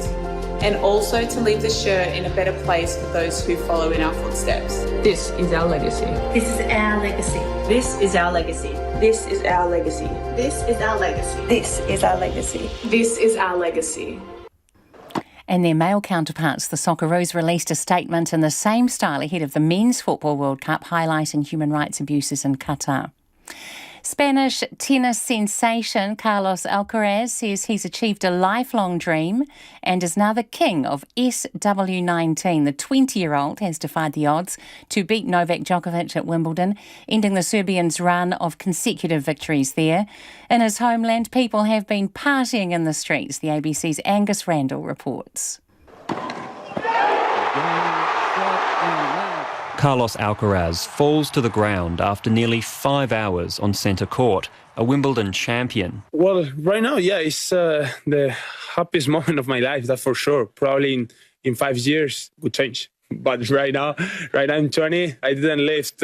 and also to leave the shirt in a better place for those who follow in our footsteps. This is our legacy. This is our legacy. This is our legacy. This is our legacy. This is our legacy. This is our legacy. This is our legacy. And their male counterparts, the Socceroos, released a statement in the same style ahead of the Men's Football World Cup, highlighting human rights abuses in Qatar. Spanish tennis sensation Carlos Alcaraz says he's achieved a lifelong dream and is now the king of SW19. The 20-year-old has defied the odds to beat Novak Djokovic at Wimbledon, ending the Serbian's run of consecutive victories there. In his homeland, people have been partying in the streets. The ABC's Angus Randall reports. Carlos Alcaraz falls to the ground after nearly 5 hours on centre court, a Wimbledon champion. Well, right now, yeah, it's the happiest moment of my life, that's for sure. Probably in 5 years, would change. But right now I'm 20. I didn't live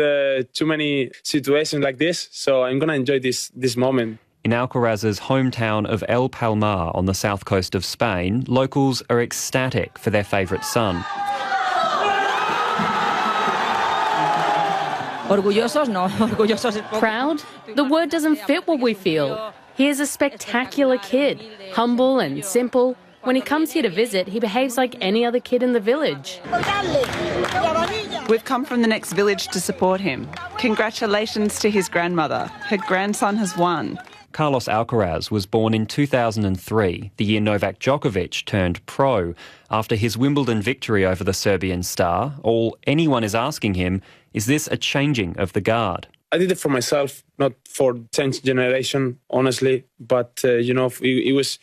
too many situations like this, so I'm going to enjoy this moment. In Alcaraz's hometown of El Palmar on the south coast of Spain, locals are ecstatic for their favourite son. Proud? The word doesn't fit what we feel. Here's a spectacular kid, humble and simple. When he comes here to visit, he behaves like any other kid in the village. We've come from the next village to support him. Congratulations to his grandmother. Her grandson has won. Carlos Alcaraz was born in 2003, the year Novak Djokovic turned pro. After his Wimbledon victory over the Serbian star, all anyone is asking him, is this a changing of the guard? I did it for myself, not for 10th generation, honestly. But, it was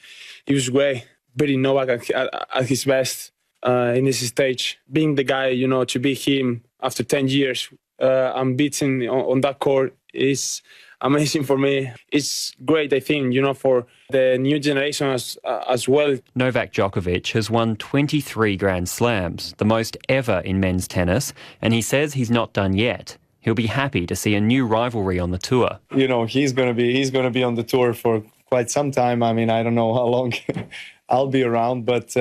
great, beating Novak at his best in this stage. Being the guy, to beat him after 10 years and beating on that court is amazing for me. It's great, I think, for the new generation as well. Novak Djokovic has won 23 Grand Slams, the most ever in men's tennis, and he says he's not done yet. He'll be happy to see a new rivalry on the tour. He's going to be on the tour for quite some time. I mean, I don't know how long I'll be around, but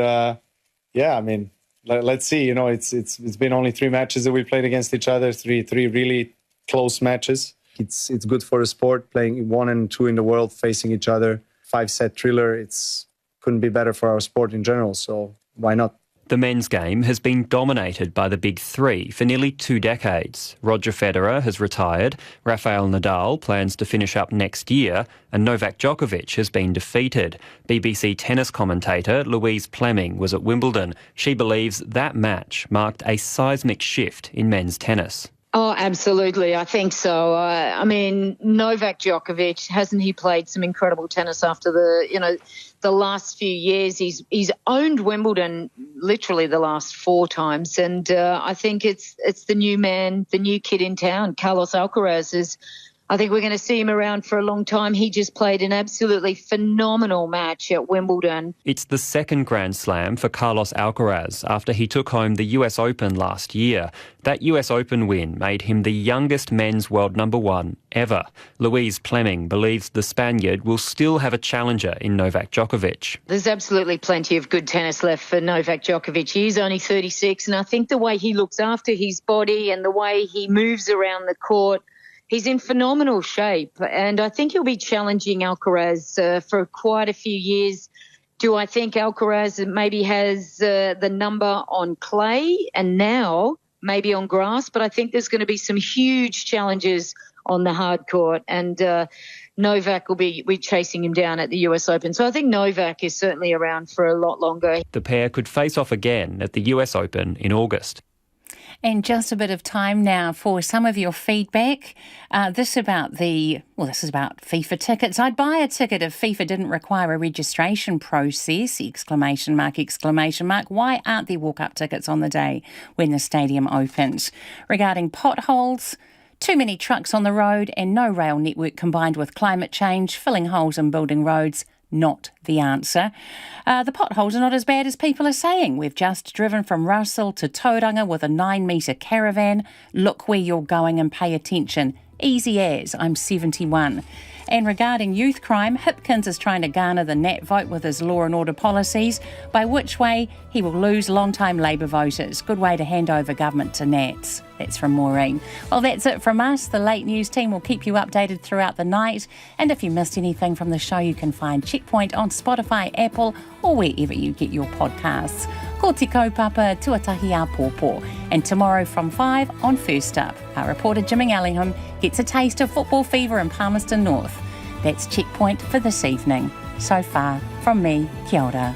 let's see. It's been only 3 matches that we played against each other, three really close matches. It's good for the sport, playing 1 and 2 in the world, facing each other. 5-set thriller, couldn't be better for our sport in general, so why not? The men's game has been dominated by the big three for nearly 2 decades. Roger Federer has retired, Rafael Nadal plans to finish up next year, and Novak Djokovic has been defeated. BBC tennis commentator Louise Plemming was at Wimbledon. She believes that match marked a seismic shift in men's tennis. Oh, absolutely. I think so. Novak Djokovic, hasn't he played some incredible tennis after the last few years? He's owned Wimbledon literally the last 4 times, and I think it's the new man, the new kid in town. Carlos Alcaraz I think we're going to see him around for a long time. He just played an absolutely phenomenal match at Wimbledon. It's the second Grand Slam for Carlos Alcaraz after he took home the US Open last year. That US Open win made him the youngest men's world number 1 ever. Louise Plemming believes the Spaniard will still have a challenger in Novak Djokovic. There's absolutely plenty of good tennis left for Novak Djokovic. He's only 36, and I think the way he looks after his body and the way he moves around the court, he's in phenomenal shape, and I think he'll be challenging Alcaraz for quite a few years. Do I think Alcaraz maybe has the number on clay and now maybe on grass? But I think there's going to be some huge challenges on the hard court, and Novak will be chasing him down at the US Open. So I think Novak is certainly around for a lot longer. The pair could face off again at the US Open in August. And just a bit of time now for some of your feedback. This is about FIFA tickets. I'd buy a ticket if FIFA didn't require a registration process, ! Why aren't there walk-up tickets on the day when the stadium opens? Regarding potholes, too many trucks on the road and no rail network combined with climate change, filling holes and building roads, not the answer. The potholes are not as bad as people are saying. We've just driven from Russell to Tauranga with a 9-metre caravan. Look where you're going and pay attention. Easy as, I'm 71. And regarding youth crime, Hipkins is trying to garner the Nat vote with his law and order policies, by which way he will lose long-time Labour voters. Good way to hand over government to Nats. That's from Maureen. Well, that's it from us. The Late News team will keep you updated throughout the night. And if you missed anything from the show, you can find Checkpoint on Spotify, Apple, or wherever you get your podcasts. Ko te kaupapa tuatahi a pōpō. And tomorrow from 5 on First Up, our reporter Jimmy Allingham gets a taste of football fever in Palmerston North. That's Checkpoint for this evening. So far, from me, kia ora.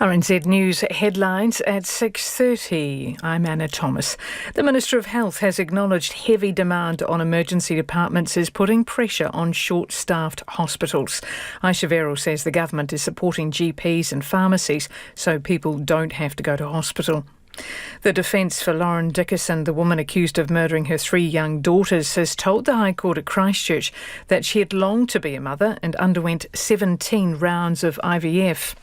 RNZ News headlines at 6:30. I'm Anna Thomas. The Minister of Health has acknowledged heavy demand on emergency departments is putting pressure on short-staffed hospitals. Aisha Verrill says the government is supporting GPs and pharmacies so people don't have to go to hospital. The defence for Lauren Dickerson, the woman accused of murdering her 3 young daughters, has told the High Court at Christchurch that she had longed to be a mother and underwent 17 rounds of IVF.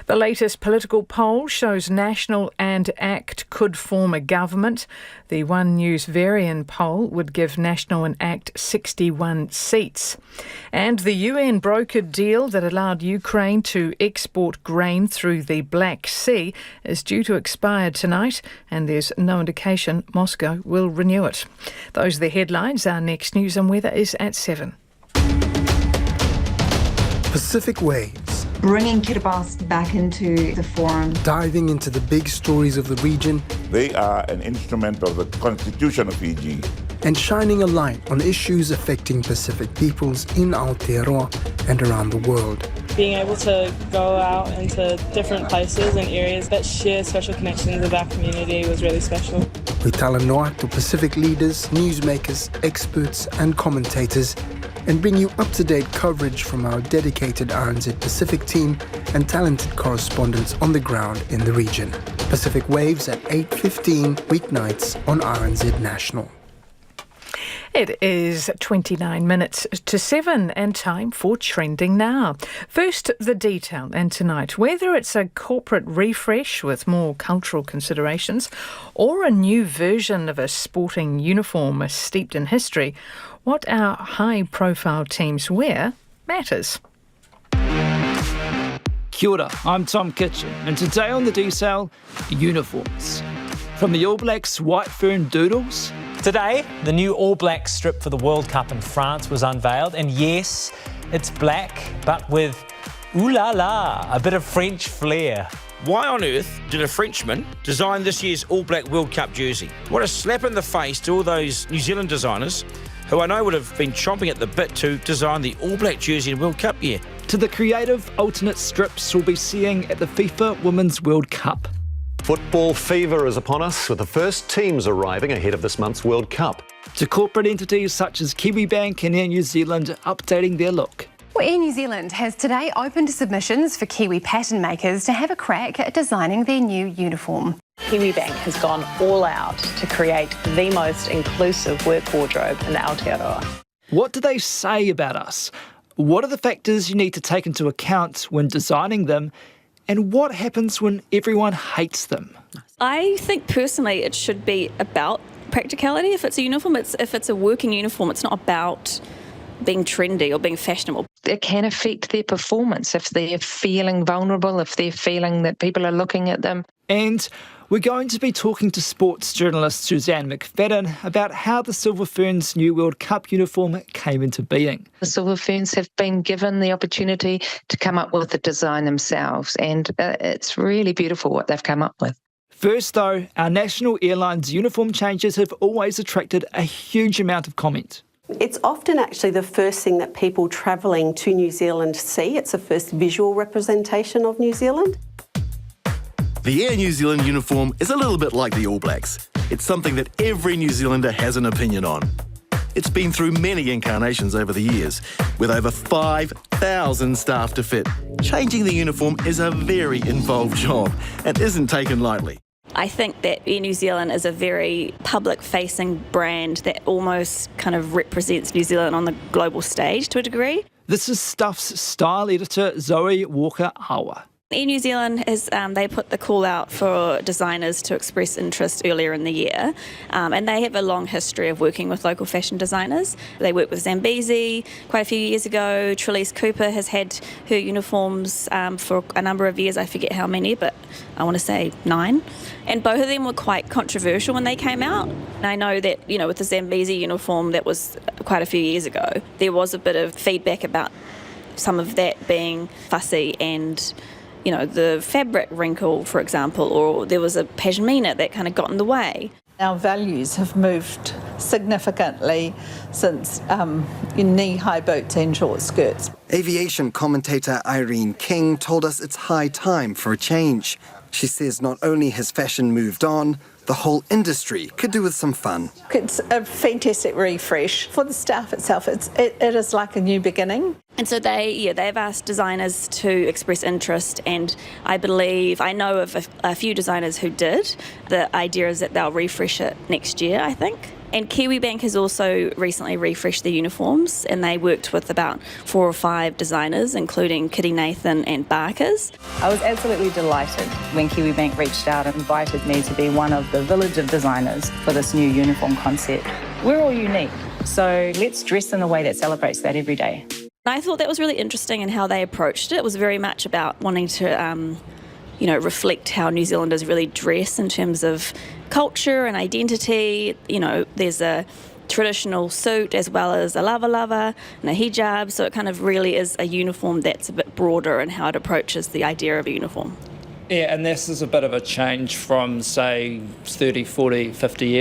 The latest political poll shows National and ACT could form a government. The One News Varian poll would give National and ACT 61 seats. And the UN brokered deal that allowed Ukraine to export grain through the Black Sea is due to expire tonight, and there's no indication Moscow will renew it. Those are the headlines. Our next news and weather is at 7. Pacific Waves. Bringing Kiribati back into the forum. Diving into the big stories of the region. They are an instrument of the Constitution of Fiji. And shining a light on issues affecting Pacific peoples in Aotearoa and around the world. Being able to go out into different places and areas that share special connections with our community was really special. We talanoa to Pacific leaders, newsmakers, experts and commentators, and bring you up-to-date coverage from our dedicated RNZ Pacific team and talented correspondents on the ground in the region. Pacific Waves at 8:15 weeknights on RNZ National. It is 29 minutes to 7 and time for Trending Now. First, the detail, and tonight, whether it's a corporate refresh with more cultural considerations or a new version of a sporting uniform steeped in history, what our high-profile teams wear matters. Kia ora, I'm Tom Kitchen, and today on the detail, uniforms. From the All Blacks' white fern doodles. Today, the new All Blacks strip for the World Cup in France was unveiled, and yes, it's black, but with, ooh la la, a bit of French flair. Why on earth did a Frenchman design this year's All Black World Cup jersey? What a slap in the face to all those New Zealand designers who I know would have been chomping at the bit to design the All Black jersey in World Cup year. To the creative alternate strips we'll be seeing at the FIFA Women's World Cup. Football fever is upon us, with the first teams arriving ahead of this month's World Cup. To corporate entities such as Kiwibank and Air New Zealand updating their look. Well, Air New Zealand has today opened submissions for Kiwi pattern makers to have a crack at designing their new uniform. Kiwibank has gone all out to create the most inclusive work wardrobe in Aotearoa. What do they say about us? What are the factors you need to take into account when designing them? And what happens when everyone hates them? I think personally it should be about practicality. If it's a uniform, if it's a working uniform, it's not about being trendy or being fashionable. It can affect their performance if they're feeling vulnerable, if they're feeling that people are looking at them. And we're going to be talking to sports journalist Suzanne McFadden about how the Silver Ferns' new World Cup uniform came into being. The Silver Ferns have been given the opportunity to come up with the design themselves, and it's really beautiful what they've come up with. First though, our national airlines uniform changes have always attracted a huge amount of comment. It's often actually the first thing that people travelling to New Zealand see. It's the first visual representation of New Zealand. The Air New Zealand uniform is a little bit like the All Blacks. It's something that every New Zealander has an opinion on. It's been through many incarnations over the years, with over 5,000 staff to fit. Changing the uniform is a very involved job and isn't taken lightly. I think that Air New Zealand is a very public-facing brand that almost kind of represents New Zealand on the global stage to a degree. This is Stuff's style editor, Zoe Walker-Awa. Air New Zealand they put the call out for designers to express interest earlier in the year, and they have a long history of working with local fashion designers. They worked with Zambezi quite a few years ago. Trelise Cooper has had her uniforms for a number of years. I forget how many, but I want to say 9. And both of them were quite controversial when they came out. And I know that, with the Zambezi uniform that was quite a few years ago, there was a bit of feedback about some of that being fussy and the fabric wrinkle, for example, or there was a pashmina that kind of got in the way. Our values have moved significantly since knee-high boots and short skirts. Aviation commentator Irene King told us it's high time for a change. She says not only has fashion moved on, the whole industry could do with some fun. It's a fantastic refresh. For the staff itself, it is like a new beginning. And so they've asked designers to express interest, and I know of a few designers who did. The idea is that they'll refresh it next year, I think. And Kiwibank has also recently refreshed the uniforms, and they worked with about 4 or 5 designers, including Kitty Nathan and Barker's. I was absolutely delighted when Kiwibank reached out and invited me to be one of the village of designers for this new uniform concept. We're all unique, so let's dress in a way that celebrates that every day. I thought that was really interesting in how they approached it. It was very much about wanting to reflect how New Zealanders really dress in terms of culture and identity. There's a traditional suit as well as a lava and a hijab, so it kind of really is a uniform that's a bit broader in how it approaches the idea of a uniform. Yeah, and this is a bit of a change from, say, 30, 40, 50 years